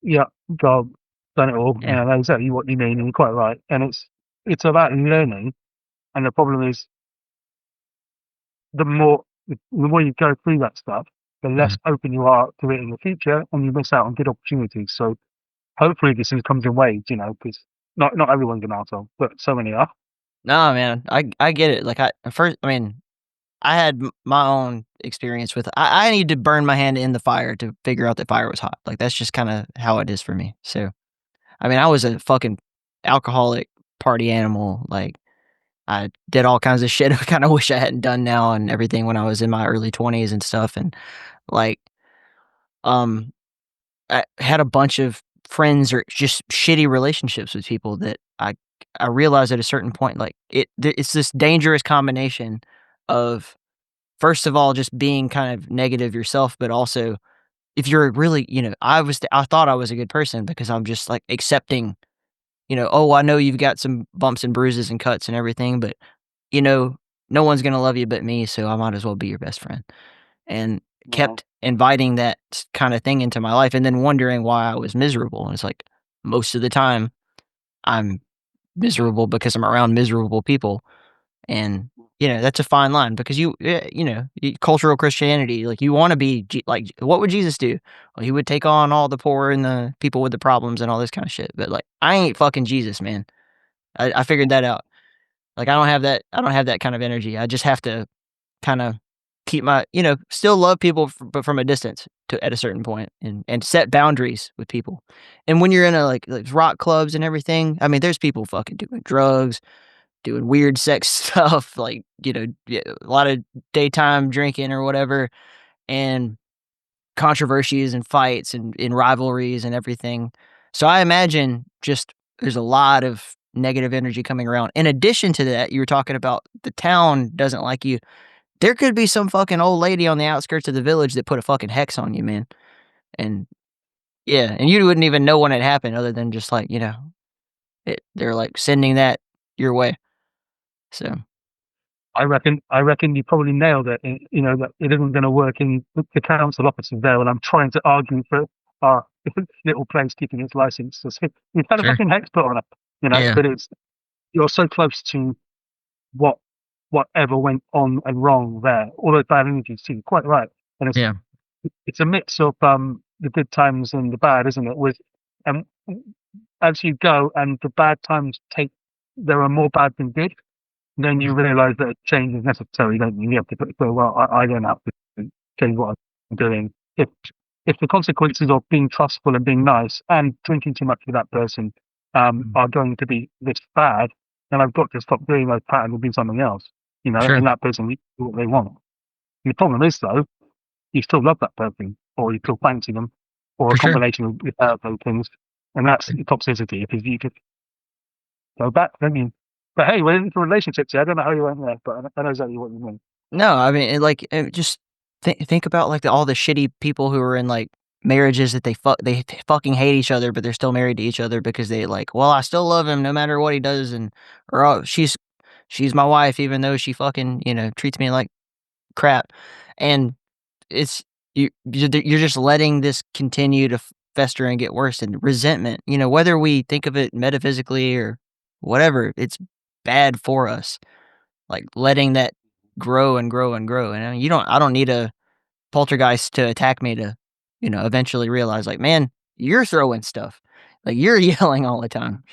yeah, God, done it all, and yeah. I know exactly what you mean, and you're quite right. And it's about learning, and the problem is the more you go through that stuff, the Mhm. less open you are to it in the future, and you miss out on good opportunities. So hopefully this comes in waves, you know, because not everyone's an arsehole, but so many are. No, man, I get it. Like, I had my own experience with I need to burn my hand in the fire to figure out that fire was hot. Like, that's just kinda how it is for me. So, I mean, I was a fucking alcoholic party animal. Like, I did all kinds of shit I kinda wish I hadn't done now and everything when I was in my early 20s and stuff, and, like, um, I had a bunch of friends or just shitty relationships with people that I realized at a certain point, like, it's this dangerous combination of, first of all, just being kind of negative yourself, but also if you're really, I thought I was a good person because I'm just, like, accepting, "Oh, I know you've got some bumps and bruises and cuts and everything, but, you know, no one's gonna love you but me, so I might as well be your best friend." And Well, kept inviting that kinda thing into my life and then wondering why I was miserable, and it's like, most of the time, I'm miserable because I'm around miserable people. And, that's a fine line because cultural Christianity, like, you wanna be like, what would Jesus do? Well, he would take on all the poor and the people with the problems and all this kinda shit, but, like, I ain't fucking Jesus, man. I figured that out. Like, I don't have that kind of energy. I just have to kinda keep still love people but from a distance at a certain point and set boundaries with people. And when you're in like rock clubs and everything, I mean, there's people fucking doing drugs, doing weird sex stuff, like, yeah, a lot of daytime drinking or whatever, and controversies and fights and rivalries and everything. So I imagine just there's a lot of negative energy coming around. In addition to that, you were talking about the town doesn't like you. There could be some fucking old lady on the outskirts of the village that put a fucking hex on you, man. And yeah, and you wouldn't even know when it happened other than just like, they're like sending that your way. So, I reckon you probably nailed it. You know that it isn't going to work in the council offices there, when I'm trying to argue for our little place keeping its license. So we've had a sure. fucking hex put on it, you know. Yeah. But you're so close to what whatever went on and wrong there. All those bad energies too. Quite right. And Yeah. it's a mix of the good times and the bad, isn't it? With and as you go and the bad times take, there are more bad than good. Then you realise that a change is necessary, don't you? You have to go, well, I don't have to change what I'm doing. If the consequences of being trustful and being nice and drinking too much with that person Mm. are going to be this bad, then I've got to stop doing those patterns and do something else, you know, Sure. and that person will do what they want. The problem is, though, you still love that person, or you still fancy them, or a For sure. combination of those things, and that's toxicity, because you just go back, don't you? But hey, we're into relationships here. I don't know how you went there, but I know exactly what you mean. No, I mean, just think about, like, all the shitty people who are in, like, marriages that they fucking hate each other, but they're still married to each other because they like, "Well, I still love him no matter what he does," and or, "Oh, she's my wife, even though she fucking, treats me like crap. And it's you're just letting this continue to fester and get worse, and resentment, whether we think of it metaphysically or whatever, it's bad for us. Like letting that grow and grow and grow. And I don't need a poltergeist to attack me to, eventually realize like, man, you're throwing stuff. Like you're yelling all the time.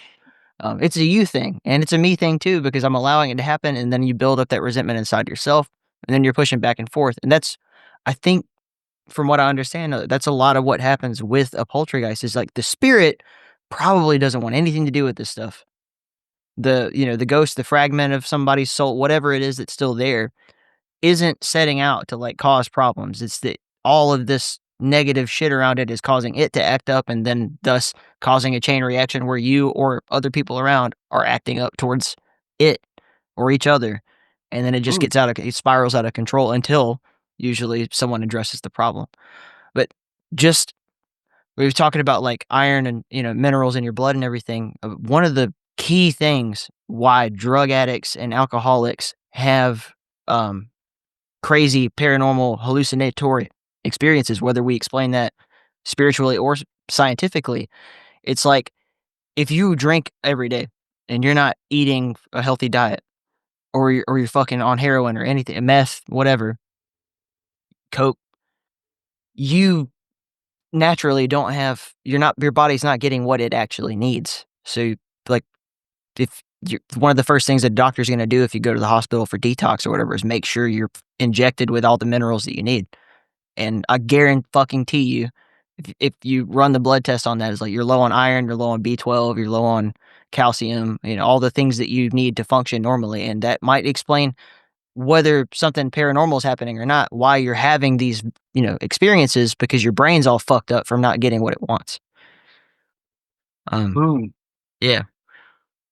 It's a you thing, and it's a me thing too, because I'm allowing it to happen, and then you build up that resentment inside yourself, and then you're pushing back and forth. And that's, I think, from what I understand, that's a lot of what happens with a poltergeist is like the spirit probably doesn't want anything to do with this stuff. The ghost, the fragment of somebody's soul, whatever it is that's still there, isn't setting out to like cause problems. It's that all of this negative shit around it is causing it to act up, and then thus causing a chain reaction where you or other people around are acting up towards it or each other. And then it just it spirals out of control until usually someone addresses the problem. But just, we were talking about like iron and, minerals in your blood and everything. One of the key things why drug addicts and alcoholics have crazy paranormal hallucinatory experiences, whether we explain that spiritually or scientifically, it's like if you drink every day and you're not eating a healthy diet, or you're fucking on heroin or anything, meth, whatever, coke, you naturally don't have, your body's not getting what it actually needs. So like, if you're, one of the first things a doctor's going to do if you go to the hospital for detox or whatever is make sure you're injected with all the minerals that you need. And I guarantee you, if you run the blood test on that, it's like you're low on iron, you're low on B12, you're low on calcium, all the things that you need to function normally. And that might explain whether something paranormal is happening or not, why you're having these, experiences, because your brain's all fucked up from not getting what it wants. Yeah.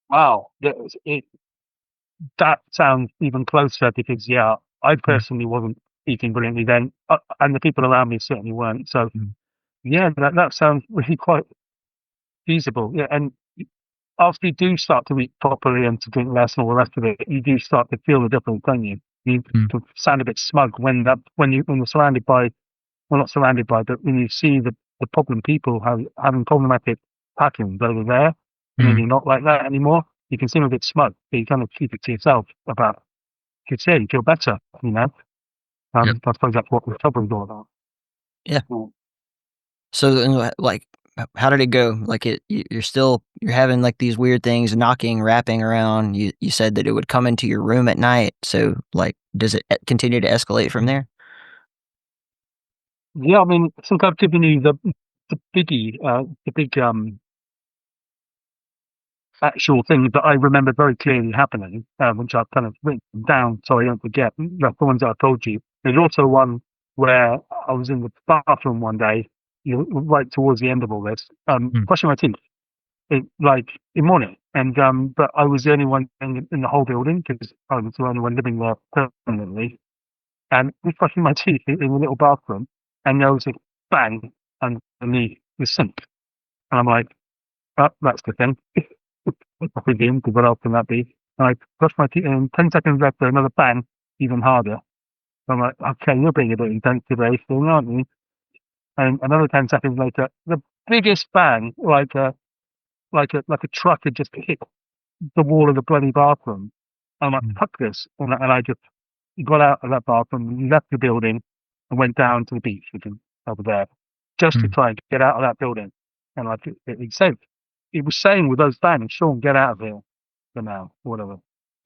Wow. That sounds even closer because, yeah, I personally wasn't eating brilliantly then, and the people around me certainly weren't. So, yeah, that sounds really quite feasible. Yeah, and after you do start to eat properly and to drink less and all the rest of it, you do start to feel the difference, don't you? You sound a bit smug when you're surrounded by, well, not surrounded by, but when you see the problem people having problematic patterns over there, and then you're not like that anymore, you can seem a bit smug, but you kind of keep it to yourself about, you could say you feel better, I suppose that's what recovery is all about. Yeah. So, like, how did it go? Like, you're having like these weird things knocking, rapping around. You said that it would come into your room at night. So, like, does it continue to escalate from there? Yeah, I mean, I think I've given you the biggie, the big actual things that I remember very clearly happening, which I've kind of written down so I don't forget. That's the ones that I told you. There's also one where I was in the bathroom one day, right towards the end of all this, brushing my teeth, like in morning, and but I was the only one in the whole building because I was the only one living there permanently, and I was brushing my teeth in the little bathroom, and there was a bang underneath the sink, and I'm like, oh, that's the thing. Again, because what else can that be? And I brushed my teeth, and 10 seconds later, another bang, even harder. So I'm like, okay, you're being a bit intense today, still, aren't you? And another 10 seconds later, the biggest bang, like a truck had just hit the wall of the bloody bathroom. I'm like, fuck this. And I just got out of that bathroom, left the building, and went down to the beach, which is over there, just to try and get out of that building. And like it was saying with those bangs, Sean, get out of here for now, or whatever.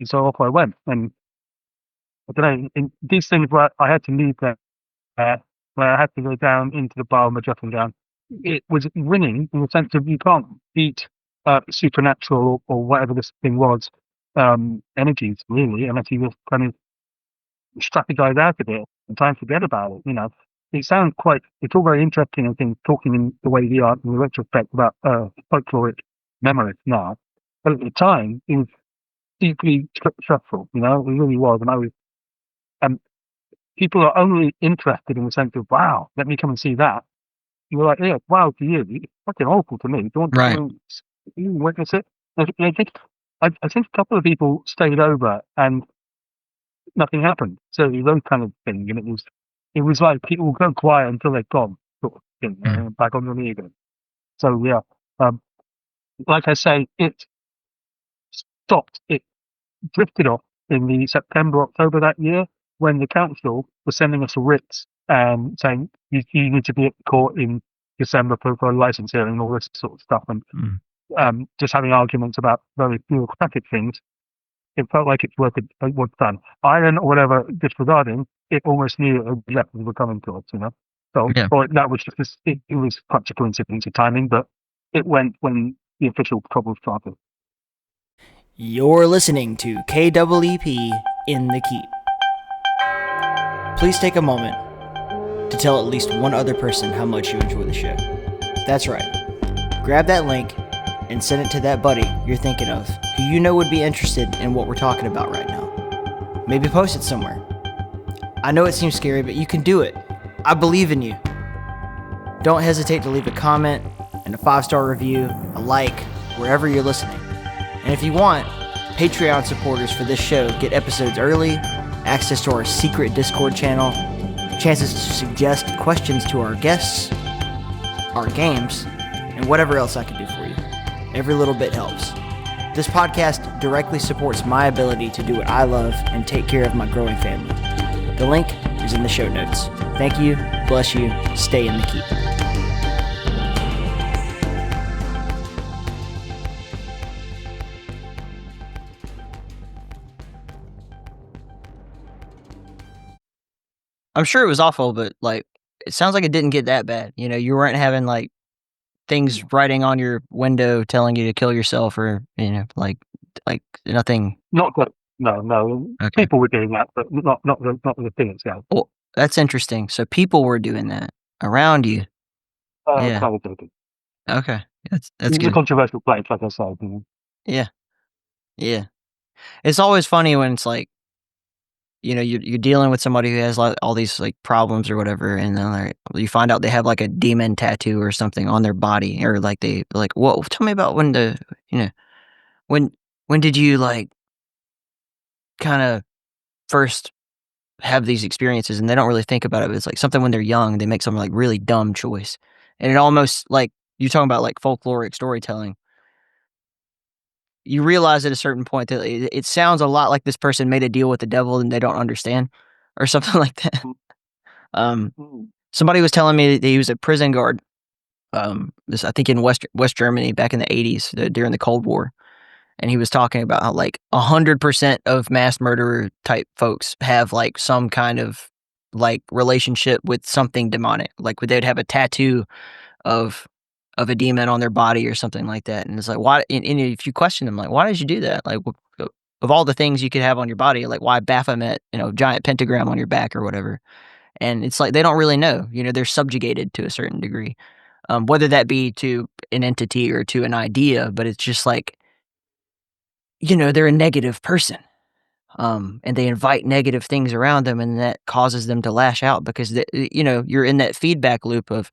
And so off I went. And I don't know, in these things where I had to leave there, where I had to go down into the bar with my dressing gown, it was ringing in the sense of you can't beat supernatural or whatever this thing was, energies really, unless you just kind of strategize out of it and try and forget about it. It sounds it's all very interesting, I think, talking in the way we are in retrospect about folkloric memories now. But at the time, it was deeply stressful, it really was. And people are only interested in the sense of, wow, let me come and see that. You were like, yeah, wow to you. It's fucking awful to me. Do you want to Right. come and witness it? I think I think a couple of people stayed over and nothing happened. So it was those kind of thing, and it was like people go quiet until they're gone, sort of thing, back on the knee again. So yeah, um, like I say, it stopped. It drifted off in the September, October that year when the council was sending us a writ saying you need to be at the court in December for a license hearing and all this sort of stuff, and just having arguments about very bureaucratic things. It felt like it's worth done. Iron or whatever disregarding, it almost knew it left were coming to us, So or that was just it was such a coincidence of timing, but it went when the official trouble started. You're listening to KEEP in the Keep. Please take a moment to tell at least one other person how much you enjoy the show. That's right. Grab that link and send it to that buddy you're thinking of who you know would be interested in what we're talking about right now. Maybe post it somewhere. I know it seems scary, but you can do it. I believe in you. Don't hesitate to leave a comment and a 5-star review, a like, wherever you're listening. And if you want, Patreon supporters for this show get episodes early, access to our secret Discord channel, chances to suggest questions to our guests, our games, and whatever else I can do for you. Every little bit helps. This podcast directly supports my ability to do what I love and take care of my growing family. The link is in the show notes. Thank you, bless you, stay in the keep. I'm sure it was awful, but like, it sounds like it didn't get that bad. You weren't having like things writing on your window telling you to kill yourself, or like nothing. Not good. No. Okay. People were doing that, but not the thing itself. Well, that's interesting. So people were doing that around you. Yeah. Okay, that's it's good. A controversial place, like I said. Yeah. It's always funny when it's like, you're dealing with somebody who has like all these like problems or whatever, and then you find out they have like a demon tattoo or something on their body, or like they like, well, tell me about when when did you like kind of first have these experiences, and they don't really think about it. But it's like something when they're young, they make some like really dumb choice, and it almost like you're talking about like folkloric storytelling. You realize at a certain point that it sounds a lot like this person made a deal with the devil and they don't understand, or something like that. Somebody was telling me that he was a prison guard. This I think in West Germany back in the 80s during the Cold War, and he was talking about how like 100% of mass murderer type folks have like some kind of like relationship with something demonic. Like they'd have a tattoo of a demon on their body or something like that. And it's like, why? And if you question them, like, why did you do that? Like, of all the things you could have on your body, like, why Baphomet, giant pentagram on your back or whatever? And it's like they don't really know. They're subjugated to a certain degree, whether that be to an entity or to an idea. But it's just like, they're a negative person. And they invite negative things around them, and that causes them to lash out because you're in that feedback loop of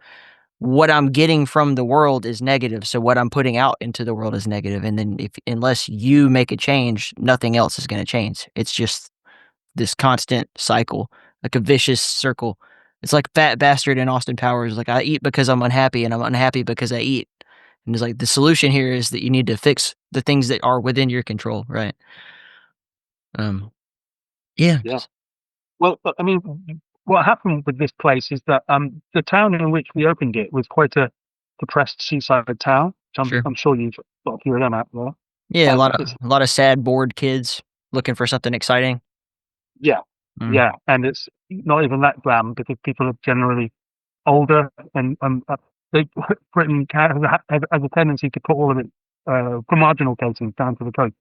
what I'm getting from the world is negative, so what I'm putting out into the world is negative, and then unless you make a change, nothing else is going to change. It's just this constant cycle, like a vicious circle. It's like Fat Bastard in Austin Powers, like I eat because I'm unhappy, and I'm unhappy because I eat. And it's like the solution here is that you need to fix the things that are within your control, right? Yeah. Well, I mean, what happened with this place is that the town in which we opened it was quite a depressed seaside town. I'm sure you've got a few of them out there. Yeah, a lot of sad, bored kids looking for something exciting. Yeah, and it's not even that glam because people are generally older, and Britain has a tendency to put all of it for marginal cases down to the coast,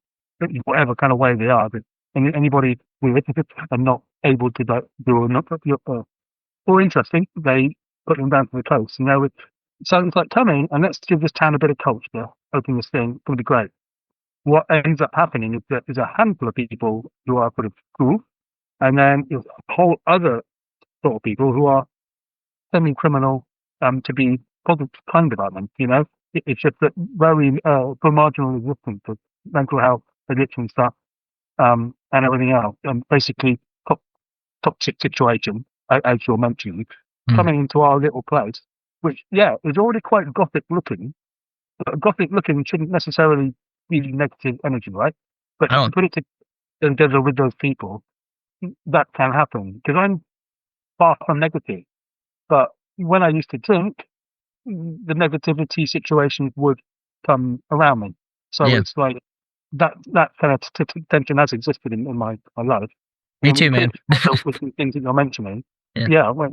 whatever kind of way they are. But anybody with and not able to do or interesting, they put them down to the coast. So it's like, come in and let's give this town a bit of culture. Open this thing, it's going to be great. What ends up happening is that there's a handful of people who are sort of cool, and then there's a whole other sort of people who are semi-criminal to be kind about them. It's just that very for marginal existence of mental health addiction stuff, and everything else, and basically toxic situation, as you're mentioning, coming into our little place, which, yeah, is already quite gothic looking, but gothic looking shouldn't necessarily be negative energy, right? But to put it together with those people, that can happen. Because I'm far from negative, but when I used to drink, the negativity situations would come around me. So it's like that kind of tension has existed in my life. Me And when too, you put man. it together with the things that you're mentioning, yeah, well,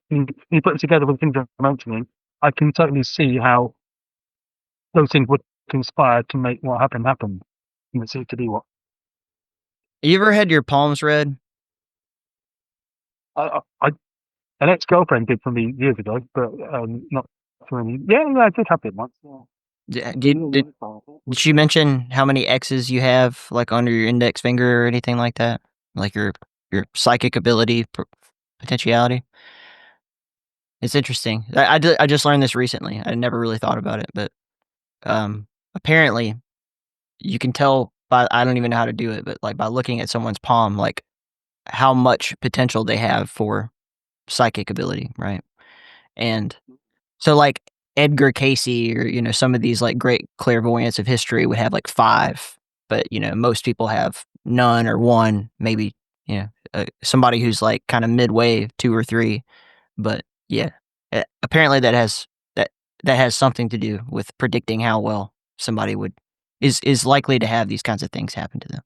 you put it together with the things you're mentioning, I can totally see how those things would conspire to make what happened happen. And it seems to be what You ever had your palms read? I an ex-girlfriend did for me years ago, but not for me. Yeah, yeah, I did have it once. Yeah. Did she mention how many X's you have, like, under your index finger or anything like that? Like, your psychic ability, potentiality? It's interesting. I just learned this recently. I never really thought about it, but, apparently, you can tell by I don't even know how to do it, but, like, by looking at someone's palm, like, how much potential they have for psychic ability, right? And so, like, Edgar Cayce or, some of these, like, great clairvoyants of history would have, like, 5, but, most people have none or 1, maybe, somebody who's, like, kinda midway, 2 or 3, but, yeah, apparently that that has something to do with predicting how well somebody is likely to have these kinds of things happen to them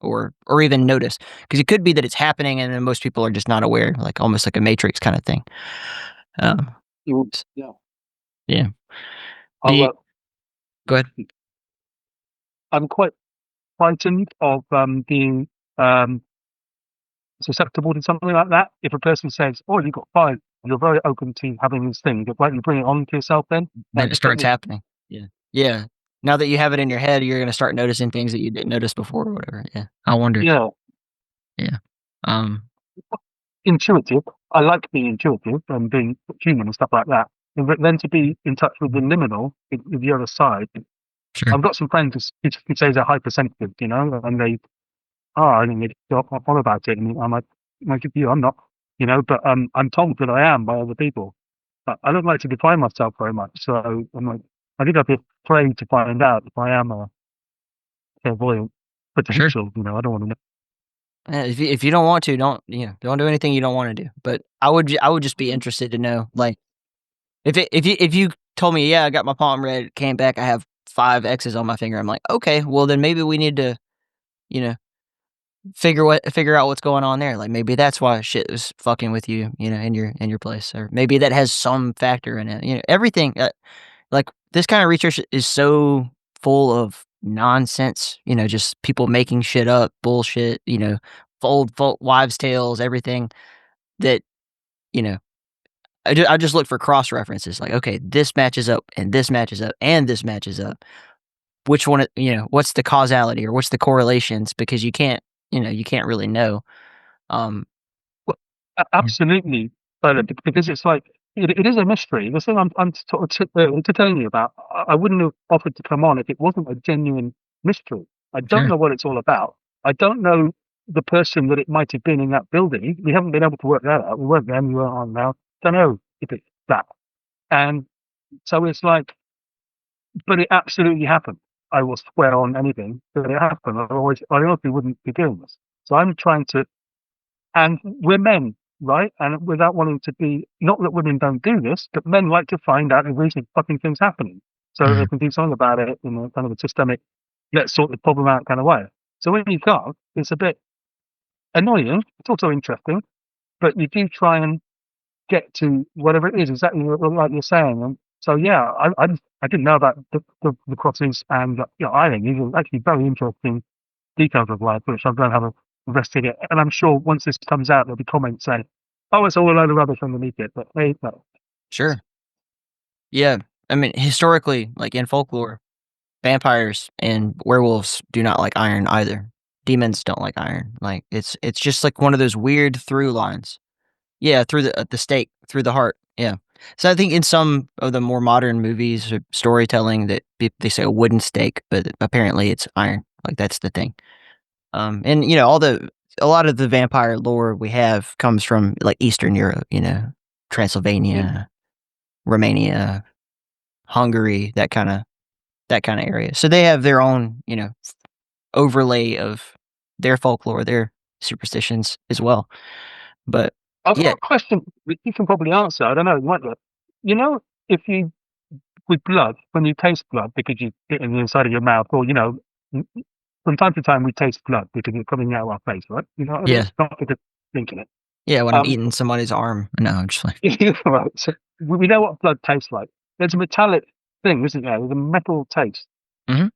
or even notice, because it could be that it's happening and then most people are just not aware, like, almost like a Matrix kinda thing. Um, yeah. yeah. Do I'll, you Go ahead. I'm quite frightened of being um, susceptible to something like that. If a person says, "Oh, you got 5," you're very open to having these things. You're like you bring it on to yourself. Then Then that it could get starts me. happening. Yeah. Yeah. Now that you have it in your head, you're gonna start noticing things that you didn't notice before or whatever, yeah. I wonder. Yeah, Yeah. Um, intuitive. I like being intuitive and being human and stuff like that. But then to be in touch with the liminal, with the other side. sure. I've got some friends who say they're hypersensitive, and they are, and they talk on about it, and I'm like you, I'm not, but I'm told that I am by other people. But I don't like to define myself very much, so I'm like, I think I'd be afraid to find out if I am a clairvoyant Sure. potential. I don't want to know. If you don't want to, don't do anything you don't wanna do, but I would just be interested to know, like, if you told me, "Yeah, I got my palm read, came back, I have 5 X's on my finger," I'm like, "Okay, well, then maybe we need to, you know, figure out what's going on there, like, maybe that's why shit was fucking with you, in your place, or maybe that has some factor in it," everything, like, this kinda research is so full of nonsense, just people making shit up, bullshit, old wives' tales, everything that, you know, I just look for cross references, like, "Okay, this matches up, and this matches up, and this matches up." Which one what's the causality or what's the correlations? Because you can't really know. Um, Well, yeah, absolutely, because it's like it is a mystery. The thing I'm sort of to telling you about, I wouldn't have offered to come on if it wasn't a genuine mystery. I don't sure, know what it's all about. I don't know the person that it might have been in that building. We haven't been able to work that out. We weren't then, we weren't on now. Don't know if it's that. And so it's like, but it absolutely happened. I will swear on anything that it happened. I honestly wouldn't be doing this. So I'm trying to, and we're men, right? And without wanting to be, not that women don't do this, but men like to find out if there's fucking things happening. So they mhm, can do something about it in a kind of a systemic, let's sort the problem out kind of way. So when you can't, it's a bit annoying. It's also interesting, but you do try and get to whatever it is, exactly like you're saying. And so, yeah, I didn't know about the crosses, and I think these are actually very interesting details of life, which I'm going to have a investigate. And I'm sure once this comes out, there'll be comments saying, "Oh, it's all a load of rubbish underneath it." But hey, no, sure. Yeah, I mean, historically, like, in folklore, vampires and werewolves do not like iron either. Demons don't like iron, like, it's just, like, one of those weird through lines. Yeah, through the stake, through the heart, yeah. So I think in some of the more modern movies or storytelling that they say a wooden stake, but apparently it's iron. Like that's the thing. And a lot of the vampire lore we have comes from like Eastern Europe, Yeah. Transylvania, Romania, Hungary, that kind of area. So they have their own, overlay of their folklore, their superstitions as well. But I've got yeah, a question that you can probably answer. I don't know. You might not. You know, if you with blood, when you taste blood because you get it in the inside of your mouth, or from time to time we taste blood because it's coming out of our face, right? You know what I mean? yeah, Not because thinking it. yeah. When I'm Um, eating somebody's arm, no, I'm just like, right. So we know what blood tastes like. There's a metallic thing, isn't there? There's a metal taste. mhm.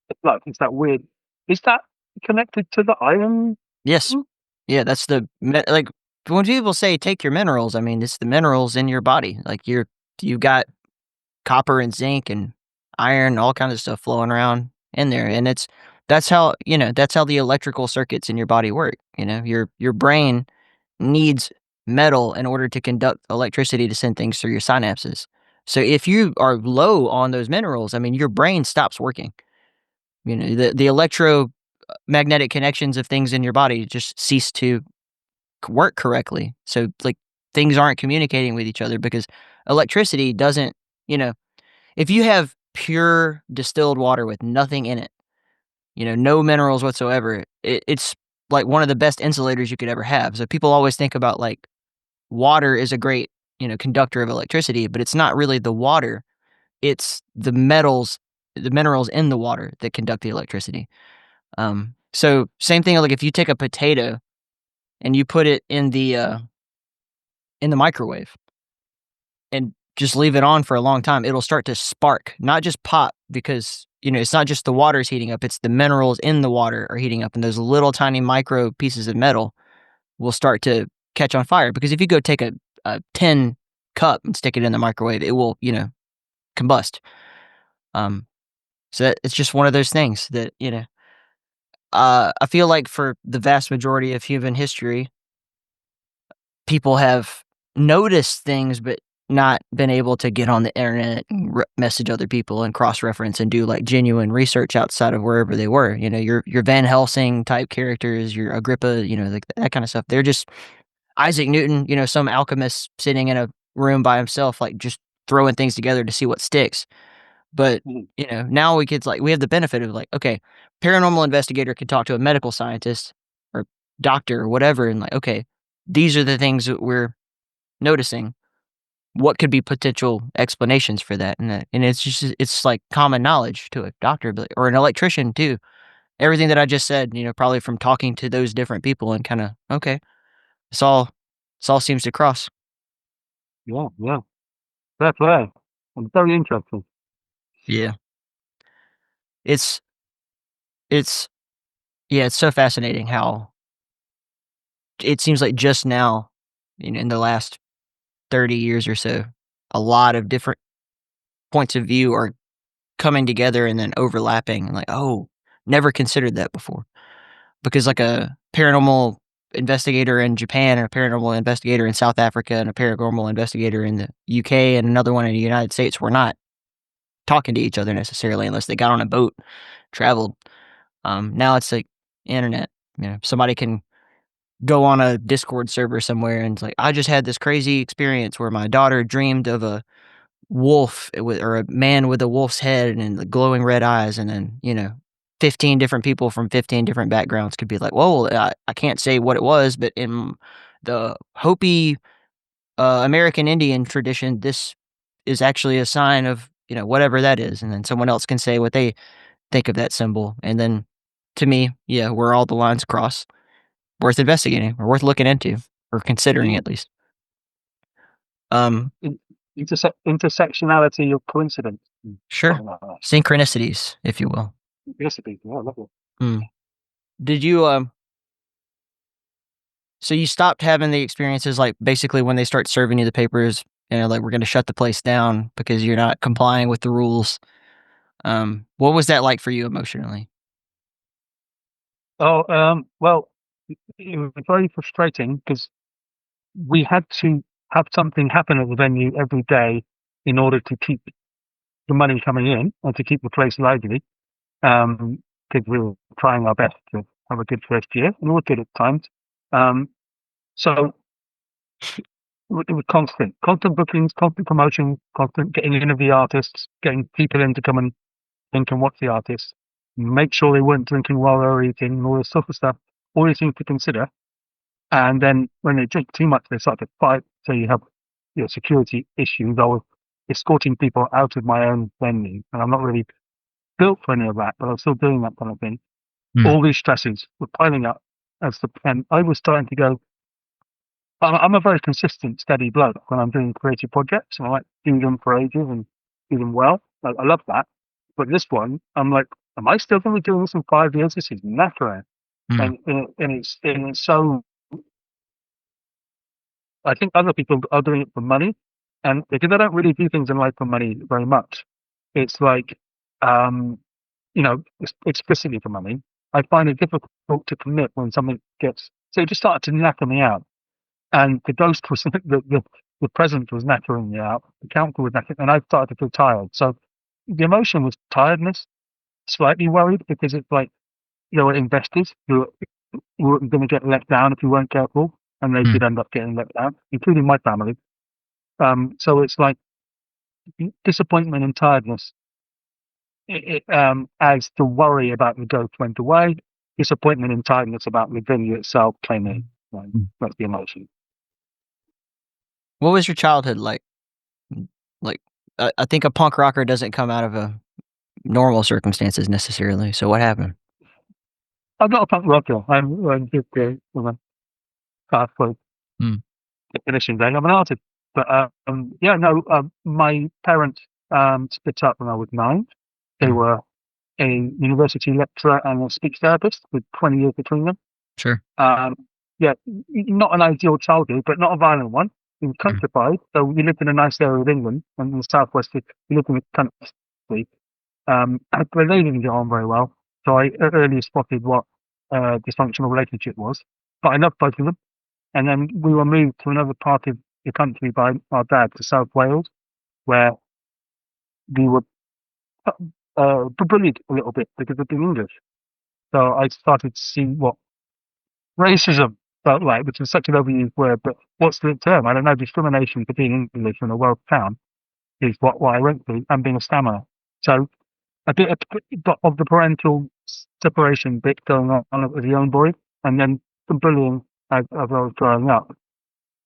Of blood. It's that weird. Is that connected to the iron? Yes. Group? Yeah, that's like, when people say take your minerals, I mean, it's the minerals in your body. Like, you got copper and zinc and iron, all kinds of stuff flowing around in there, and that's how the electrical circuits in your body work, Your brain needs metal in order to conduct electricity to send things through your synapses. So if you are low on those minerals, I mean, your brain stops working. The electromagnetic connections of things in your body just cease to work correctly. So, like, things aren't communicating with each other because electricity doesn't, you know, if you have pure distilled water with nothing in it, no minerals whatsoever, it's like one of the best insulators you could ever have. So people always think about like water is a great, conductor of electricity, but it's not really the water. It's the minerals in the water that conduct the electricity. So same thing, like if you take a potato and you put it in the microwave and just leave it on for a long time, it'll start to spark, not just pop because, it's not just the water's heating up, it's the minerals in the water are heating up and those little tiny micro pieces of metal will start to catch on fire because if you go take a tin cup and stick it in the microwave, it will, combust. Um, so it's just one of those things that, I feel like for the vast majority of human history, people have noticed things, but not been able to get on the internet and message other people and cross reference and do like genuine research outside of wherever they were. Your Van Helsing type characters, your Agrippa, like that kind of stuff. They're just Isaac Newton, some alchemist sitting in a room by himself, like just throwing things together to see what sticks. But, Mhm. now we have the benefit of like, okay, paranormal investigator could talk to a medical scientist or doctor or whatever and like, okay, these are the things that we're noticing. What could be potential explanations for that? And it's like common knowledge to a doctor or an electrician too. Everything that I just said, probably from talking to those different people and kind of, okay, it's all it's all seems to cross. Yeah, yeah. Fair play. And very interesting. Yeah. It's it's yeah, it's so fascinating how it seems like just now, in the last 30 years or so, a lot of different points of view are coming together and then overlapping and like, "Oh, never considered that before." Because like a paranormal investigator in Japan, and a paranormal investigator in South Africa, and a paranormal investigator in the UK, and another one in the United States were not talking to each other necessarily unless they got on a boat, traveled. Now it's like internet. Somebody can go on a Discord server somewhere and it's like, I just had this crazy experience where my daughter dreamed of a wolf or a man with a wolf's head and the glowing red eyes. And then, 15 different people from 15 different backgrounds could be like, well, I can't say what it was, but in the Hopi American Indian tradition, this is actually a sign of, whatever that is. And then someone else can say what they think of that symbol. And then to me, yeah, where all the lines cross, worth investigating or worth looking into or considering Yeah. at least. Um, In, intersectionality of coincidence. sure. Something like that. Synchronicities, if you will. Recipe. Yeah, I love it. Mm. Did you, so you stopped having the experiences, like, basically when they start serving you the papers, like, "We're gonna shut the place down because you're not complying with the rules." What was that like for you emotionally? Oh, well, it was very frustrating because we had to have something happen at the venue every day in order to keep the money coming in and to keep the place lively. Because because we were trying our best to have a good first year, and we were good at times. So it was constant bookings, constant promotion, constant getting in of the artists, getting people in to come and think and watch the artists, make sure they weren't drinking while they were eating, and all this sort of stuff. All these things to consider. And then when they drink too much, they start to fight. So you have security issues. I was escorting people out of my own venue, and I'm not really built for any of that, but I'm still doing that kind of thing. All these stresses were piling up and I was starting to go, I'm a very consistent, steady bloke when I'm doing creative projects, and I like do them for ages and do them well. I love that. But this one, I'm like, am I still going to be doing this in 5 years? This is knackering. And it's so, I think other people are doing it for money, and because I don't really do things in life for money very much, it's like, explicitly for money, I find it difficult to commit when something gets. So it just started to knacker me out, and the ghost was the presence was knackering me out. The council was knackering, and I started to feel tired. So the emotion was tiredness, slightly worried because it's like there were investors who were going to get let down if you weren't careful, and they did end up getting let down, including my family. So it's like disappointment and tiredness. As the worry about the ghost went away, disappointment and tiredness about the venue itself came in. That's the emotion. What was your childhood like? Like, I think a punk rocker doesn't come out of a normal circumstances necessarily. So what happened? I'm not a punk rocker. I'm just fast food Mm. definition thing. I'm an artist. But my parents split up when I was 9. They were a university lecturer and a speech therapist with 20 years between them. Sure. Not an ideal childhood, but not a violent one. We were countrified, so we lived in a nice area of England, and in the southwest, we lived in the country. But they didn't get on very well, so I earlier spotted what a dysfunctional relationship was. But I loved both of them, and then we were moved to another part of the country by our dad to South Wales, where we were bullied a little bit because of being English. So I started to see what racism felt like, which is such an overused word, but what's the term? I don't know. Discrimination for being English in a Welsh town is what I went through, and being a stammerer. So a bit of the parental separation bit going on as a young boy, and then the bullying as I was growing up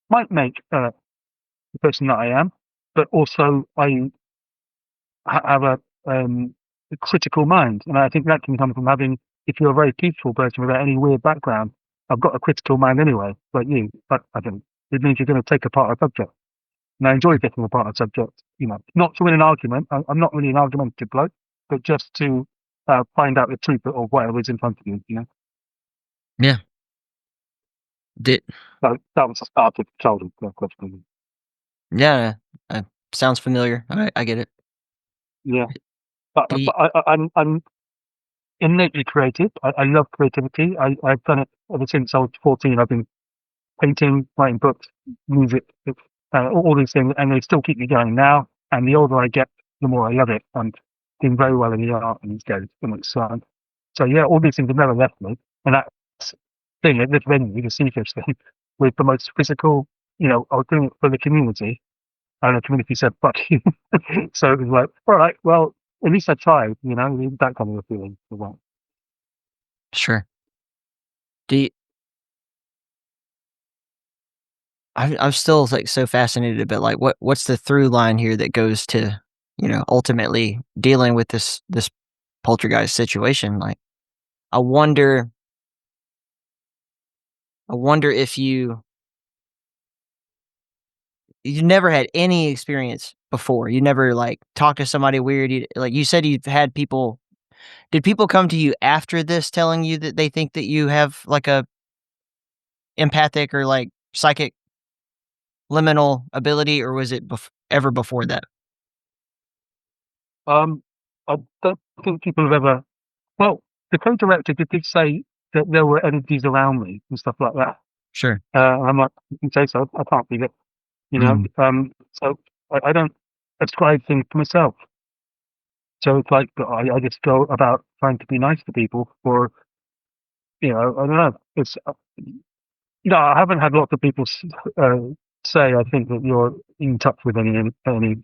might make the person that I am, but also I have a critical mind, and I think that can come from having. If you're a very peaceful person without any weird background, I've got a critical mind anyway, like you. But I don't. It means you're going to take apart a subject, and I enjoy taking apart a subject. Not to win an argument. I'm not really an argumentative bloke, but just to find out the truth of whatever is in front of you. Yeah. So that was the start of childhood question. Yeah. Sounds familiar. I get it. Yeah, but I'm innately creative. I love creativity. I've done it ever since I was 14. I've been painting, writing books, music, all these things, and they still keep me going now. And the older I get, the more I love it. I'm doing very well in the art these days, and it's so yeah, all these things have never left me. And that's thing at this venue, the Seafish thing, with the most physical. I was doing it for the community, and the community said "fuck you," so it was like, all right, well, at least I tried. That kind of a feeling. Sure. Do you, I'm still like so fascinated about like what's the through line here that goes to ultimately dealing with this poltergeist situation. Like I wonder if you never had any experience before. You never like talked to somebody weird. Like you said, you've had people. Did people come to you after this telling you that they think that you have like a empathic or like psychic liminal ability, or was it ever before that? I don't think people have ever. Well, the co-director did say that there were energies around me and stuff like that. Sure. I'm like, you can say so. I can't feel it. So I don't ascribe things to myself. So it's like I just go about trying to be nice to people, or I don't know. It's no, I haven't had lots of people say I think that you're in touch with any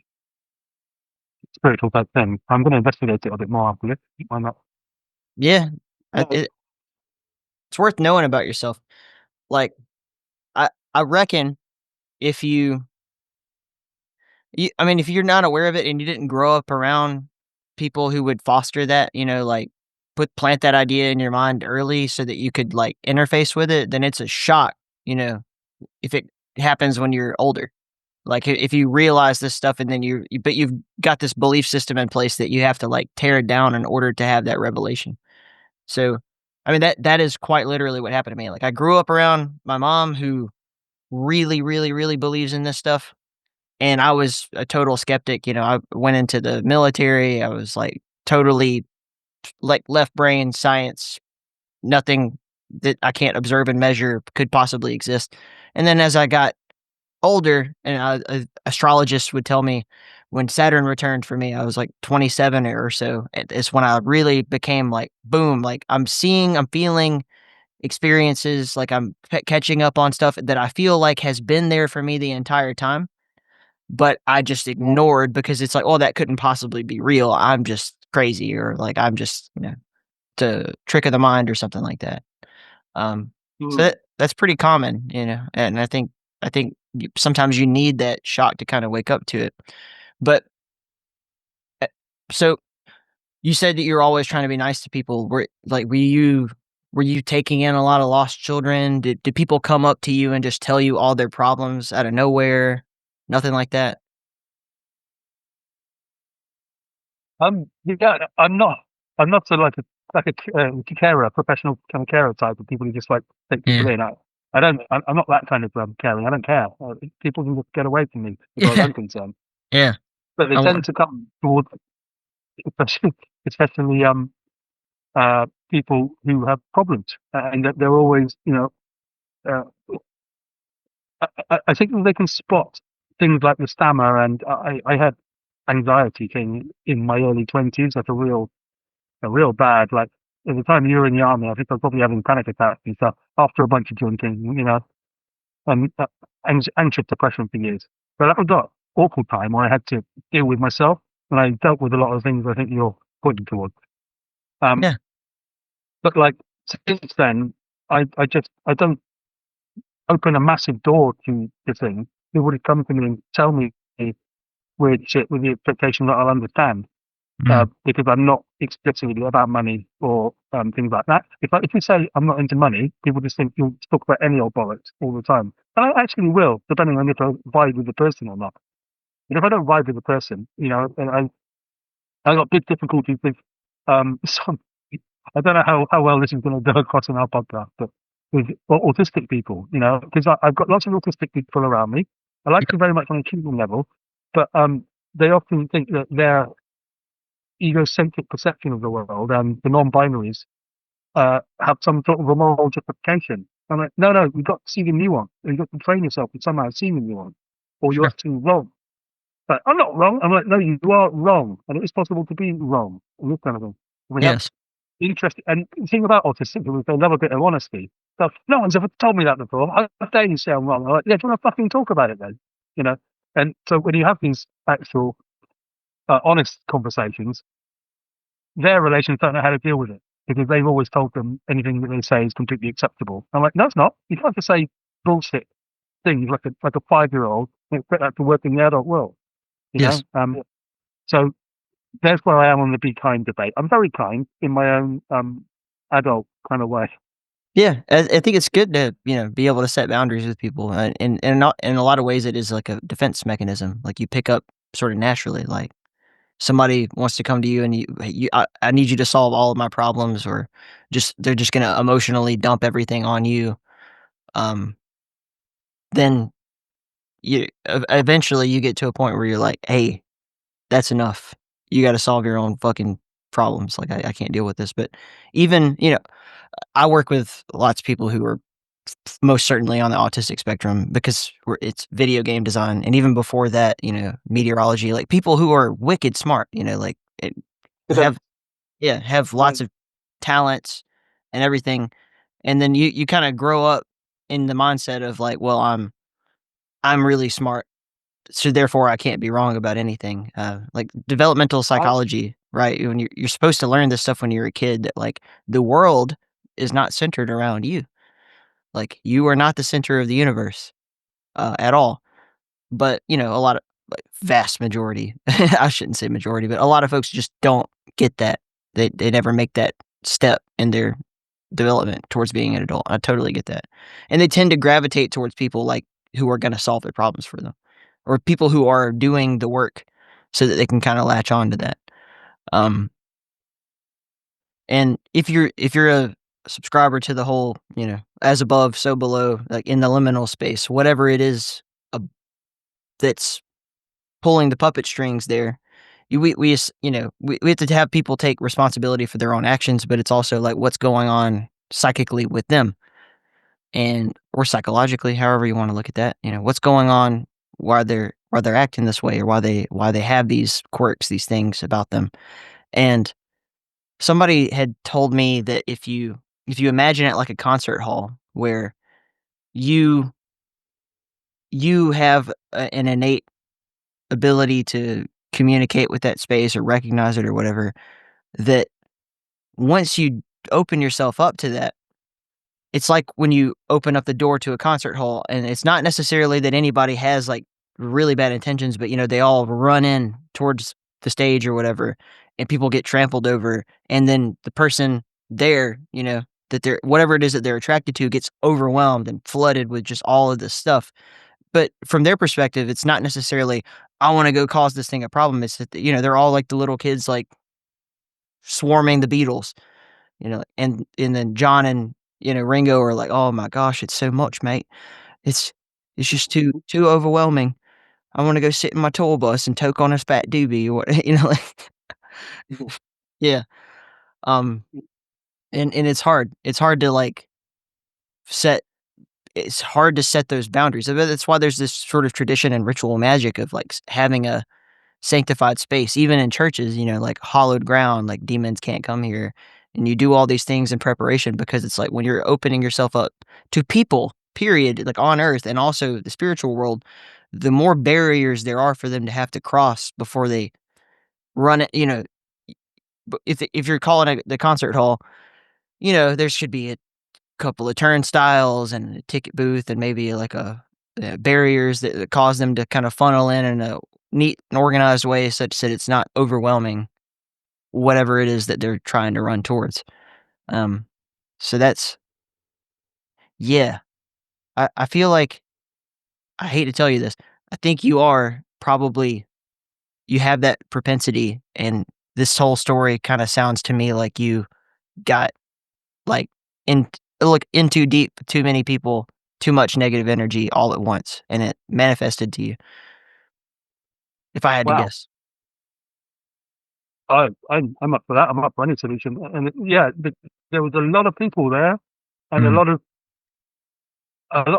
spiritual type thing. I'm going to investigate it a bit more after this. Why not? Yeah, it's worth knowing about yourself. Like, I reckon if I mean, if you're not aware of it and you didn't grow up around people who would foster that, like, plant that idea in your mind early so that you could, like, interface with it, then it's a shock, you know, if it happens when you're older. Like, if you realize this stuff and then but you've got this belief system in place that you have to, like, tear it down in order to have that revelation. So, I mean, that is quite literally what happened to me. Like, I grew up around my mom who really, really, really believes in this stuff, and I was a total skeptic. I went into the military. I was, like, totally, like, left brain science, nothing that I can't observe and measure could possibly exist. And then as I got older, and astrologists would tell me when Saturn returned for me, I was, like, 27 or so, it's when I really became, like, boom, like, I'm seeing, I'm feeling experiences, like, I'm catching up on stuff that I feel like has been there for me the entire time, but I just ignored because it's like, "Oh, that couldn't possibly be real. I'm just crazy," or, like, I'm just, the trick of the mind or something like that. So Mm. that's pretty common, and I think sometimes you need that shock to kinda wake up to it. But, eh so you said that you're always trying to be nice to people. Were you taking in a lot of lost children? Did people come up to you and just tell you all their problems out of nowhere? Nothing like that? Yeah, I'm not sort of like a carer, professional kind of carer type of people who just like take people Yeah. in. I don't. I'm not that kind of caring. I don't care. People can just get away from me as far as Yeah. I'm concerned. Yeah. But they I tend want to come towards, especially, especially people who have problems, and that they're always, uh, I think that they can spot things like the stammer, and I had anxiety thing in my early 20s, like a real bad, like at the time you were in the army, I think I was probably having panic attacks and stuff after a bunch of drinking, and anxious depression for years. But that was that awful time where I had to deal with myself, and I dealt with a lot of things I think you're pointing towards. Um, Yeah. but like since then, I don't open a massive door to the thing. People would come to me and tell me weird shit with the expectation that I'll understand. Mm. Because I'm not explicitly about money or things like that. If you say I'm not into money, people just think you'll talk about any old bollocks all the time. And I actually will, depending on if I vibe with the person or not. But if I don't vibe with the person, and I got big difficulties with some. I don't know how well this is going to go across in our podcast, but with autistic people, because I've got lots of autistic people around me. I like them very much on a human level, but they often think that their egocentric perception of the world and the non-binaries have some sort of a moral justification. I'm like, no, you've got to see the nuance. You've got to train yourself to somehow see the nuance, or you're Sure. actually wrong. But I'm not wrong. I'm like, no, you are wrong, and it is possible to be wrong, and this kind of thing. We have Yes. interest, and the thing about autistic people is they love a bit of honesty. So no one's ever told me that before. How dare you say I'm wrong? I'm like, yeah, do you want to fucking talk about it then? You know. And so when you have these actual honest conversations, their relations don't know how to deal with it because they've always told them anything that they say is completely acceptable. I'm like, no, it's not. You can't just say bullshit things like a 5-year-old and expect that to work in the adult world. You know. Yes. So that's where I am on the be kind debate. I'm very kind in my own adult kind of way. Yeah, I think it's good to, be able to set boundaries with people, and not in a lot of ways, it is like a defense mechanism. Like, you pick up sort of naturally, like, somebody wants to come to you and I need you to solve all of my problems, or they're just gonna emotionally dump everything on you. Um, then eventually you get to a point where you're like, "Hey, that's enough. You gotta solve your own fucking problems. Like, I can't deal with this." But even, I work with lots of people who are most certainly on the autistic spectrum because it's video game design, and even before that, meteorology, like, people who are wicked smart, like, have have lots of talents and everything, and then you kinda grow up in the mindset of like, "Well, I'm really smart, so therefore I can't be wrong about anything." Like developmental Oh, psychology, right? When you're supposed to learn this stuff when you're a kid that like the world is not centered around you. Like you are not the center of the universe at all. But a lot of like vast majority, I shouldn't say majority, but a lot of folks just don't get that. They never make that step in their development towards being an adult. I totally get that. And they tend to gravitate towards people like who are gonna solve their problems for them or people who are doing the work so that they can kinda latch on to that. Um, and if you're a subscriber to the whole, as above, so below, like in the liminal space, whatever it is, uh, that's pulling the puppet strings there. We have to have people take responsibility for their own actions, but it's also like what's going on psychically with them and or psychologically, however you want to look at that. What's going on why they're acting this way or why they have these quirks, these things about them. And somebody had told me that if you imagine it like a concert hall where you you have an innate ability to communicate with that space or recognize it or whatever, that once you open yourself up to that, it's like when you open up the door to a concert hall, and it's not necessarily that anybody has, like, really bad intentions, but, they all run in towards the stage or whatever, and people get trampled over, and then the person there, that they're whatever it is that they're attracted to gets overwhelmed and flooded with just all of this stuff. But from their perspective, it's not necessarily, "I wanna go cause this thing a problem." It's that, they're all like the little kids, like, swarming the Beatles, and then John and, Ringo are like, "Oh my gosh, it's so much, mate. It's it's just too overwhelming. I wanna go sit in my tour bus and toke on a fat doobie," or what like yeah, um, and it's hard to, like, set it's hard to set those boundaries. That's why there's this sort of tradition and ritual magic of, like, having a sanctified space, even in churches, like hallowed ground, like demons can't come here. And you do all these things in preparation because it's like when you're opening yourself up to people, period, like on earth and also the spiritual world, the more barriers there are for them to have to cross before they run it. If you're calling it the concert hall, there should be a couple of turnstiles and a ticket booth and maybe like barriers that cause them to kind of funnel in a neat and organized way such that it's not overwhelming whatever it is that they're trying to run towards. Um, so that's yeah. I feel like I hate to tell you this. I think you have that propensity, and this whole story kinda sounds to me like you got, like, in in too deep, too many people, too much negative energy all at once, and it manifested to you, if I had to wow. guess. I'm up for that. I'm up for any solution. And yeah, there was a lot of people there and Mm, a lot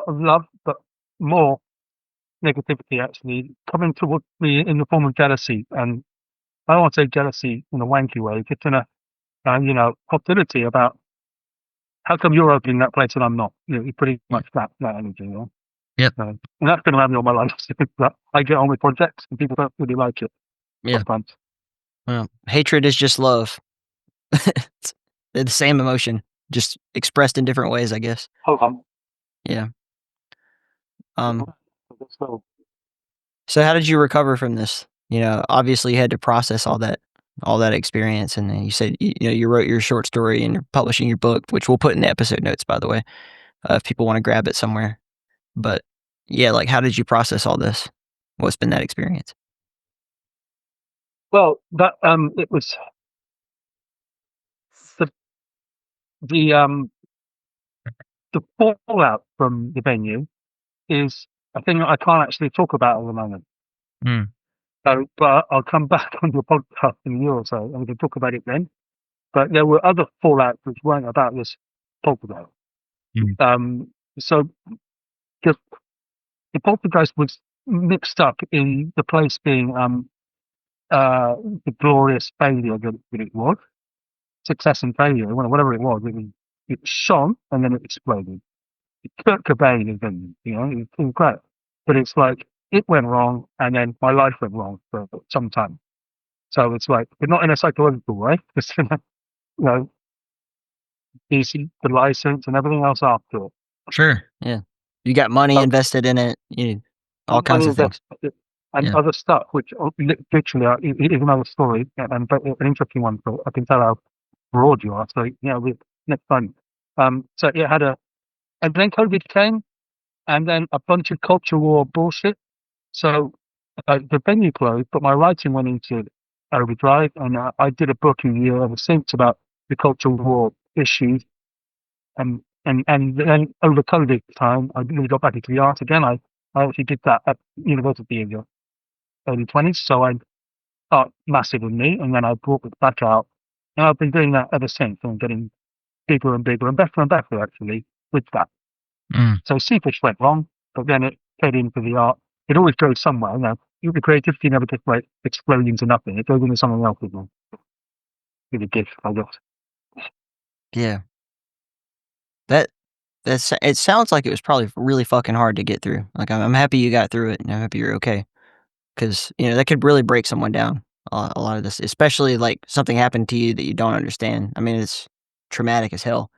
of love, but more negativity actually coming towards me in the form of jealousy. And I don't want to say jealousy in a wanky way, just in a, hostility about how come you're opening that place and I'm not? Pretty mm, much that energy, yep, and that's been around me all my life. That I get on with projects and people don't really like it yeah. sometimes. Well, hatred is just love. It's they're the same emotion, just expressed in different ways, I guess. Oh, Yeah. yeah, Um, so so how did you recover from this? Obviously you had to process all that experience, and then you said you wrote your short story and you're publishing your book, which we'll put in the episode notes, by the way, if people want to grab it somewhere. But yeah, like how did you process all this? What's been that experience? well, that it was the the um the fallout from the venue is a thing that I can't actually talk about at the moment. Mm, So, but I'll come back on your podcast in a year or so, and we can talk about it then. But there were other fallouts which weren't about this poltergeist. mm, Um, so the, the poltergeist was mixed up in the place being the glorious failure that it was, success and failure, whatever it was, it shone and then it exploded. Kurt Cobain is in, it's incredible. But it's like it went wrong and then my life went wrong for some time. So it's like, but not in a psychological way, just in a, you know, decent, the license and everything else after it. Sure. Yeah. You got money So invested in it. All kinds money of things. invested and Yeah. other stuff, which literally it is another story but an interesting one. So I can tell how broad you are. So, with next time. So it had and then COVID came and then a bunch of culture war bullshit. So the venue closed, but my writing went into overdrive, and I did a book a year ever since about the culture war issues. And then over COVID time, I really got back into the art again. I actually did that at university in the early 20s, so art massive in me, and then I brought it back out, and I've been doing that ever since. And getting bigger and bigger and better actually with that. Mm. So Seafish went wrong, but then it fed into the art. It always goes somewhere. The creativity never just like explodes into nothing. It goes into something else with a gift, I guess. Yeah. It sounds like it was probably really fucking hard to get through. Like, I'm happy you got through it, and I'm happy you're okay. 'Cause, that could really break someone down, a lot of this, especially, like, something happened to you that you don't understand. I mean, it's traumatic as hell.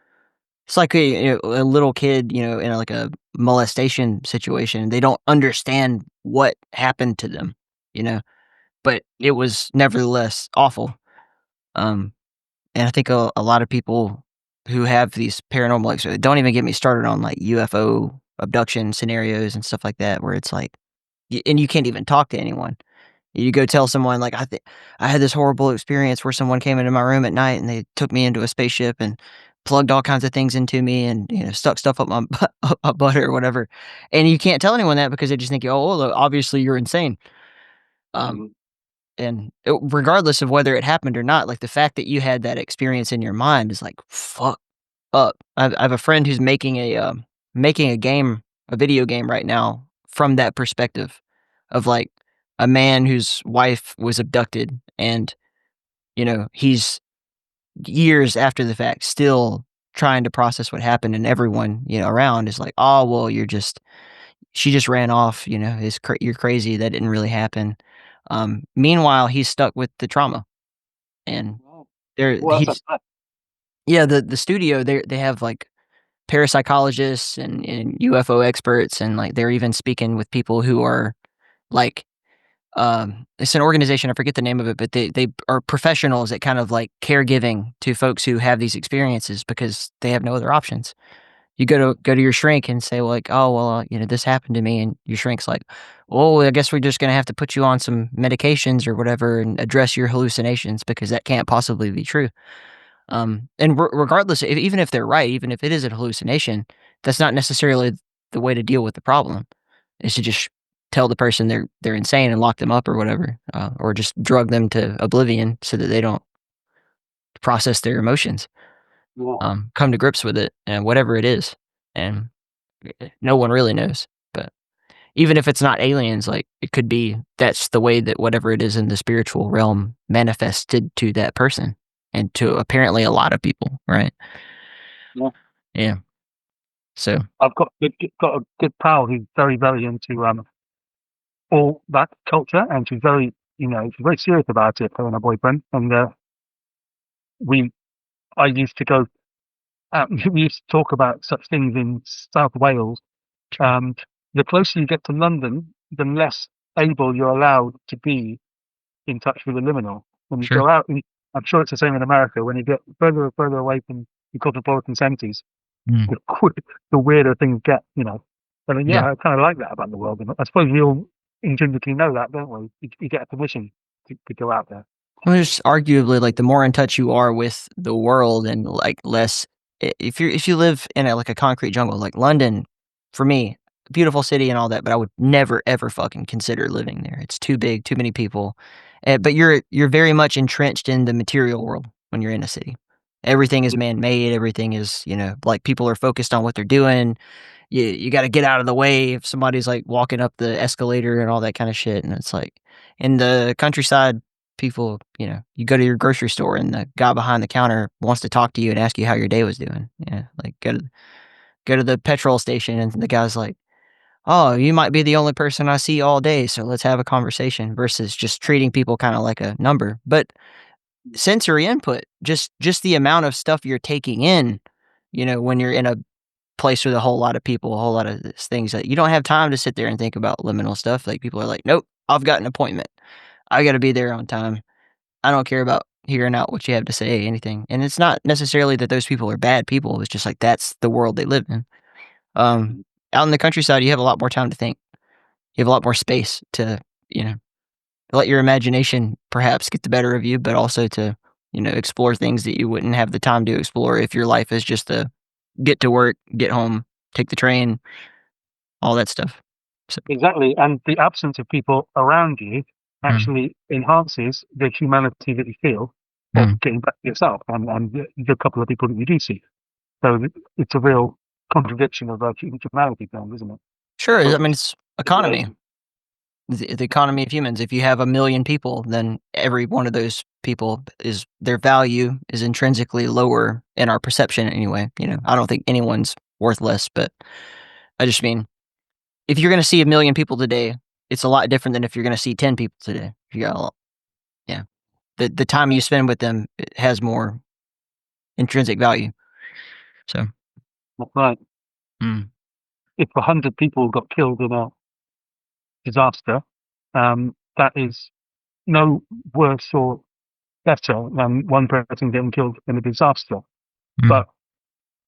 It's like a little kid, in, like, a molestation situation. They don't understand what happened to them, you know? But it was nevertheless awful. Um, and I think a lot of people who have these paranormal don't even get me started on, like, UFO abduction scenarios and stuff like that, where it's like and you can't even talk to anyone. You go tell someone, like, I had this horrible experience where someone came into my room at night, and they took me into a spaceship and plugged all kinds of things into me and, stuck stuff up my butt up my butt or whatever, and you can't tell anyone that because they just think, "Oh, well, obviously you're insane." Um, Mhm. and regardless of whether it happened or not, like, the fact that you had that experience in your mind is, like, fucked up. I have a friend who's making a video game right now from that perspective of, like, a man whose wife was abducted and, he's years after the fact still trying to process what happened, and everyone, around is like, "Oh, well, she just ran off, you're crazy, that didn't really happen." Meanwhile, he's stuck with the trauma, and Wow. there Well, he's yeah, the studio, they have, like, parapsychologists and UFO experts, and, like, they're even speaking with people who are, like, it's an organization, I forget the name of it, but they are professionals at kind of, like, caregiving to folks who have these experiences because they have no other options. You go to your shrink and say, like, "Oh, well, this happened to me," and your shrink's like, "Oh, I guess we're just gonna have to put you on some medications or whatever and address your hallucinations because that can't possibly be true." And regardless, even if they're right, even if it is a hallucination, that's not necessarily the way to deal with the problem. Is to just tell the person they're insane and lock them up or whatever, or just drug them to oblivion so that they don't process their emotions. yeah. Come to grips with it and whatever it is, and no one really knows. But even if it's not aliens, like it could be that's the way that whatever it is in the spiritual realm manifested to that person and to apparently a lot of people, right? Yeah. Yeah. So I've got a good pal who's very, very into all that culture, and she's very serious about it, her and her boyfriend. And we, I used to go we used to talk about such things in South Wales. Um, the closer you get to London, the less able you're allowed to be in touch with the liminal. When you sure. go out, I'm sure it's the same in America. When you get further and further away from the cosmopolitan centres, Mm. the, the weirder things get. But Yeah. I kind of like that about the world. And I suppose we all intrinsically know that, don't we? You get a permission to go out there. Well, there's arguably, like, the more in touch you are with the world and, like, less if you live in like, a concrete jungle, like London, for me, beautiful city and all that, but I would never, ever fucking consider living there. It's too big, too many people, but you're very much entrenched in the material world when you're in a city. Everything is man-made, everything is, like, people are focused on what they're doing. You gotta get out of the way if somebody's, like, walking up the escalator and all that kinda shit, and it's like in the countryside people, you go to your grocery store and the guy behind the counter wants to talk to you and ask you how your day was doing. Like go to the petrol station and the guy's like, "Oh, you might be the only person I see all day, so let's have a conversation," versus just treating people kind of like a number. But sensory input, just the amount of stuff you're taking in, when you're in a place with a whole lot of people, a whole lot of things that you don't have time to sit there and think about liminal stuff. Like people are like, "Nope, I've got an appointment. I got to be there on time. I don't care about hearing out what you have to say, anything." And it's not necessarily that those people are bad people. It's just like that's the world they live in. Um, Out in the countryside, you have a lot more time to think. You have a lot more space to, you know, let your imagination perhaps get the better of you, but also to, explore things that you wouldn't have the time to explore if your life is just a get to work, get home, take the train, all that stuff. So, Exactly, and the absence of people around you mm, actually enhances the humanity that you feel mm. of getting back to yourself and the couple of people that you do see. So it's a real contradiction of humanity thing, isn't it? Sure. But I mean, it's economy. The economy of humans. If you have 1,000,000 people, then every one of those people is their value is intrinsically lower in our perception anyway. I don't think anyone's worthless, but I just mean if you're gonna see 1,000,000 people today, it's a lot different than if you're gonna see 10 people today. You got a lot, yeah. The time you spend with them, it has more intrinsic value. So, right, mm, if 100 people got killed in a disaster, that is no worse or better than one person getting killed in a disaster. mm. But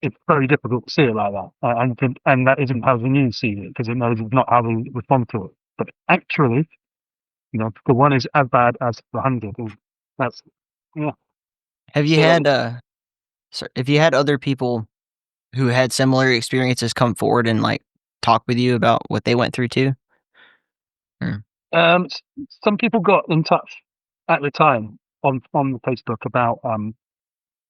it's very difficult to see it like that, and that isn't how the news sees it because it knows it's not how we respond to it. But actually, the one is as bad as the 100. And that's yeah. Have you So had, have you had other people who had similar experiences come forward and, like, talk with you about what they went through too? Mm, some people got in touch at the time on Facebook about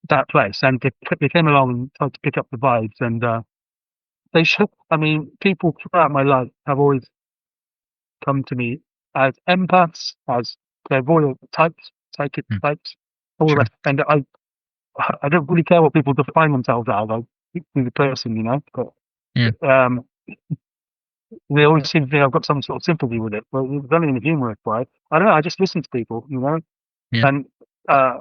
that place, and they came along and tried to pick up the vibes, and they should. I mean, people throughout my life have always come to me as empaths, as clairvoyant types, psychic mm, types, all the sure. rest. And I don't really care what people define themselves as. I be the person, but Yeah, um, they always seem to think I've got some sort of sympathy with it. Well, it's only in the humorous way. I don't know. I just listen to people, yeah. and uh,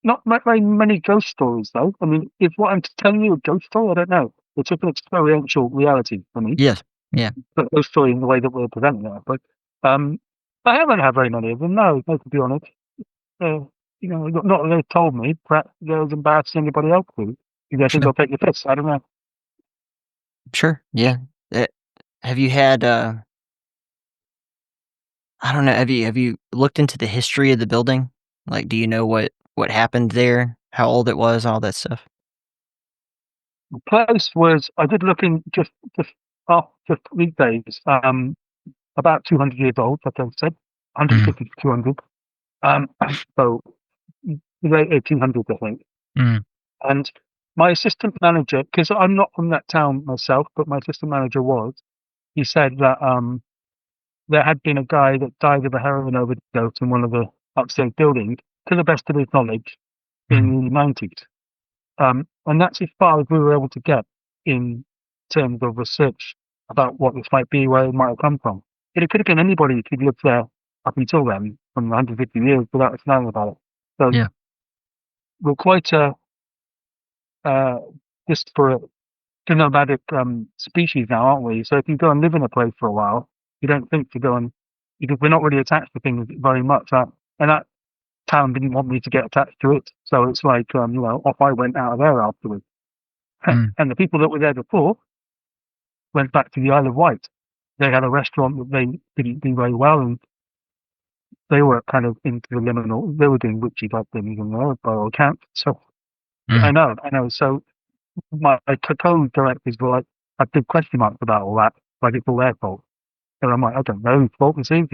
not very many ghost stories though. I mean, if what I'm telling you a ghost story, I don't know. It's just an experiential reality for me. Yes. Yeah, But ghost story in the way that we're presenting it. But um, I haven't had very many of them. No, to be honest. Uh, not that they've told me. Perhaps they're embarrassing anybody else to. I think sure. they'll take the piss. I don't know. Sure, yeah. Eh, have you had, I don't know, have you looked into the history of the building? Like, do you know what happened there? How old it was, all that stuff? The place was. I did look in just weekdays. About 200 years old, like I said, Mhm, 150 to 200. Um, so the late 1800s, I think. mhm, And my assistant manager, because I'm not from that town myself, but my assistant manager was. He said that there had been a guy that died of a heroin overdose in one of the upstairs buildings, to the best of his knowledge, mhm, in the 90s. And that's as far as we were able to get in terms of research about what this might be, where it might have come from. It could have been anybody who'd lived there up until then, from 150 years, without us knowing about it. So yeah, we're quite a uh, disparate nomadic species now, aren't we? So if you go and live in a place for a while, you don't think to go and because we're not really attached to things very much. And that town didn't want me to get attached to it, so it's like off I went out of there afterwards. mm, And the people that were there before went back to the Isle of Wight. They had a restaurant that they didn't do very well, and they were kind of into the liminal. They were doing witchy type things, by all accounts. So mm, I know. So my co-directors were like, had big question marks about all that, like it's all their fault. And I'm like, I don't know whose fault it is.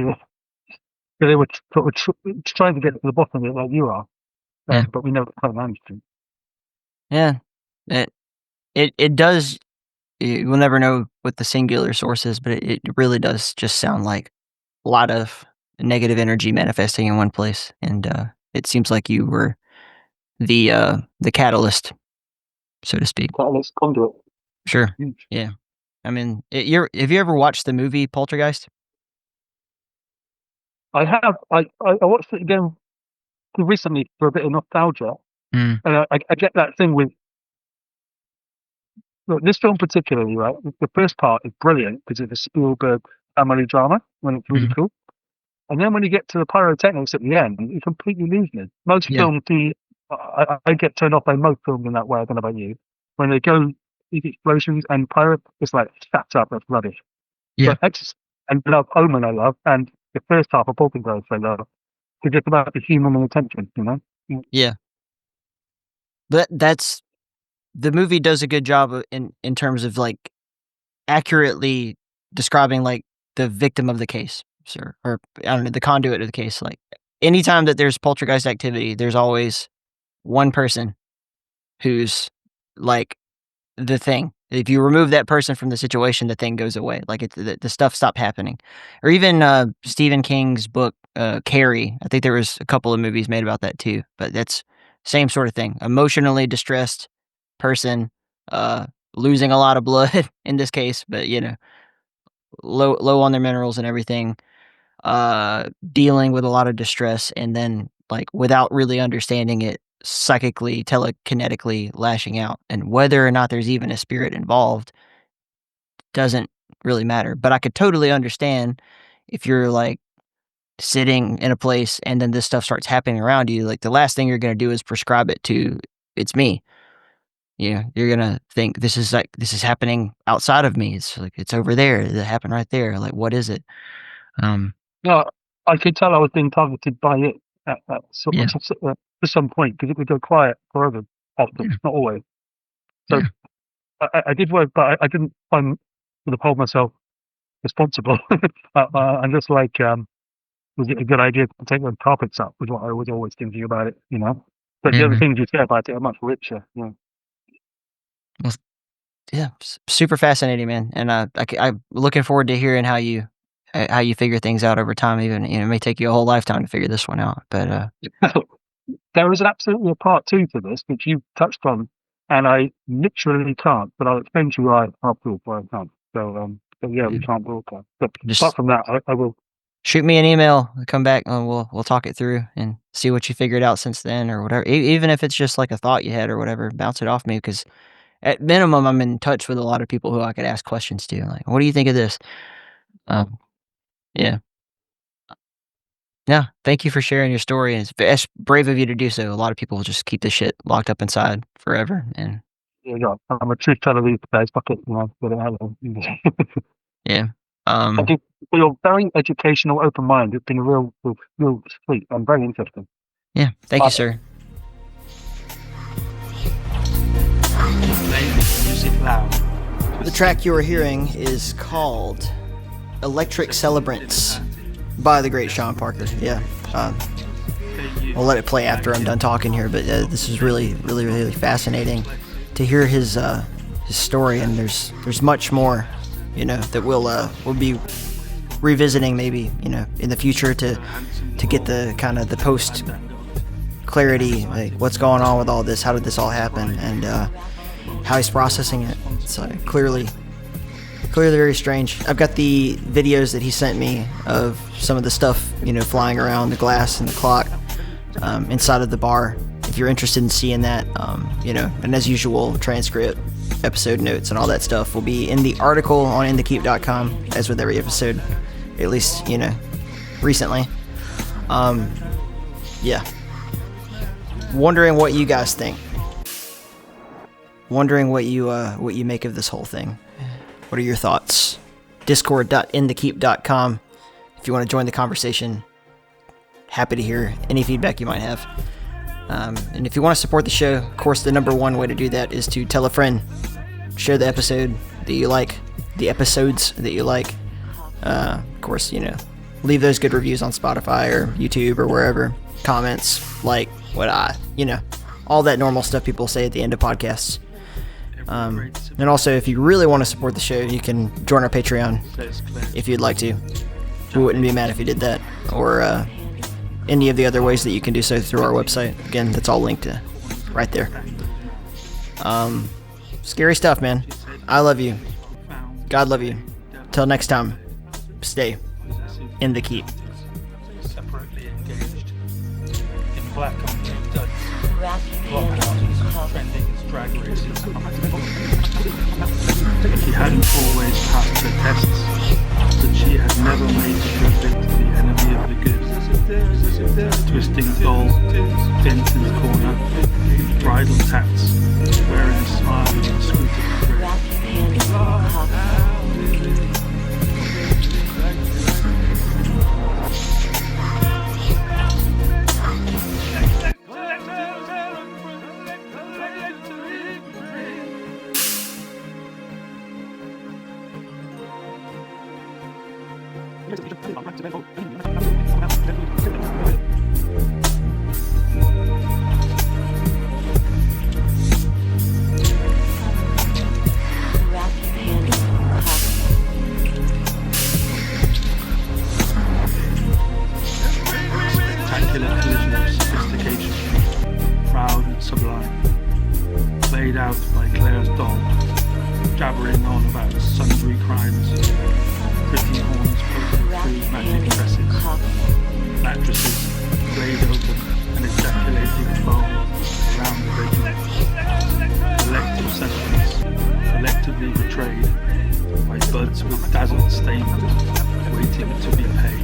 They were sort of trying to get to the bottom of it like you are, yeah, but we never quite managed to. yeah. It it does we'll never know what the singular source is, but it really does just sound like a lot of negative energy manifesting in one place, and it seems like you were the catalyst, so to speak. Catalyst conduit. Sure. Yeah. I mean, have you ever watched the movie Poltergeist? I have. I watched it again recently for a bit of nostalgia, and I get that thing with this film particularly, right? The first part is brilliant because it's a Spielberg family drama when it's really cool. And then when you get to the pyrotechnics at the end, it completely leaves me. Most films do. I get turned off by most films in that way. I don't know about you. When they go these explosions and pyro, it's like shut up. That's rubbish. Yeah. But and love Omen, I love, and the first half of Poltergeist, I love. It's just about the human attention, you know. Yeah. But the movie does a good job in terms of like accurately describing like the victim of the case, or I don't know, the conduit of the case. Like anytime that there's poltergeist activity, there's always one person who's like the thing. If you remove that person from the situation, the thing goes away. Like the stuff stopped happening. Or even Stephen King's book, Carrie. I think there was a couple of movies made about that too. But that's same sort of thing. Emotionally distressed person, losing a lot of blood in this case, but low on their minerals and everything, dealing with a lot of distress, and then like without really understanding it, psychically, telekinetically lashing out. And whether or not there's even a spirit involved doesn't really matter. But I could totally understand if you're like sitting in a place and then this stuff starts happening around you, like the last thing you're going to do is prescribe it to it's me. You're gonna think this is happening outside of me. It's like it's over there. It happened right there. Like what is it? No, I could tell I was being targeted by it at some point because it would go quiet forever. Often, not always. So I did work, but I didn't sort of hold myself responsible. I'm just like, was it a good idea to take the carpets up? Was what I was always thinking about it, you know. But the other things you say about it are much richer. Yeah. Well, yeah, super fascinating, man. And I'm looking forward to hearing how you figure things out over time. Even it may take you a whole lifetime to figure this one out. But there is absolutely a part 2 to this, which you touched on, and I literally can't. But I'll explain to you why afterwards why I can't. So yeah, we can't broadcast. But apart from that, I will. Shoot me an email. Come back and we'll talk it through and see what you figured out since then, or whatever. Even if it's just like a thought you had or whatever, bounce it off me because at minimum, I'm in touch with a lot of people who I could ask questions to. Like, what do you think of this? Yeah. Yeah. Thank you for sharing your story. And it's brave of you to do so. A lot of people just keep this shit locked up inside forever. And yeah, I'm a truth teller these days. Fuck it, you know, get it out of yeah. Thank you for your very educational, open mind. It's been a real sweet and very interesting. Yeah. Thank you, sir. The track you are hearing is called Electric Celebrants by the great Sean Parker. Yeah. We'll let it play after I'm done talking here, but this is really, really, really fascinating to hear his story, and there's much more, that we'll be revisiting maybe, in the future to get the kind of the post clarity, like what's going on with all this, how did this all happen, and how he's processing it. It's clearly very strange. I've got the videos that he sent me of some of the stuff, flying around, the glass and the clock inside of the bar. If you're interested in seeing that, and as usual, transcript, episode notes, and all that stuff will be in the article on inthekeep.com, as with every episode, at least, recently. Yeah. Wondering what you guys think. Wondering what you make of this whole thing. What are your thoughts? Discord.inthekeep.com. If you want to join the conversation, happy to hear any feedback you might have. And if you want to support the show, of course, the number one way to do that is to tell a friend. Share the episode that you like, the episodes that you like. Of course, leave those good reviews on Spotify or YouTube or wherever. Comments, all that normal stuff people say at the end of podcasts. And also, if you really want to support the show, you can join our Patreon if you'd like to. We wouldn't be mad if you did that. Or any of the other ways that you can do so through our website. Again, that's all linked to right there. Scary stuff, man. I love you. God love you. Till next time, stay in the keep. Separately engaged in black on blue trending as drag races. She hadn't always passed her tests, but she had never made perfect the enemy of the good. Twisting doll, bent in the corner, bridal tats, wearing a smile and inscrutable grace. Spectacular collision of sophistication, proud and sublime, played out by Claire's doll, jabbering on about sundry crimes, pretty horns poking through magic tresses, mattresses laid open and ejaculating foam around the bedroom, collective sentiments, collectively betrayed by buds with dazzled stamens, waiting to be paid.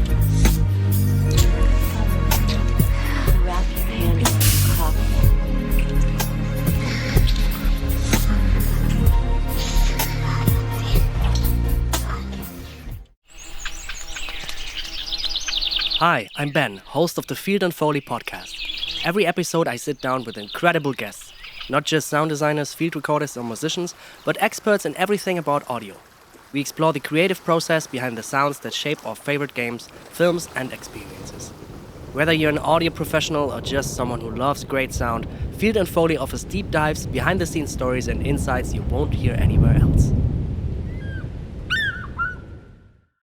Hi, I'm Ben, host of the Field and Foley podcast. Every episode I sit down with incredible guests, not just sound designers, field recorders or musicians, but experts in everything about audio. We explore the creative process behind the sounds that shape our favorite games, films and experiences. Whether you're an audio professional or just someone who loves great sound, Field and Foley offers deep dives, behind-the-scenes stories and insights you won't hear anywhere else.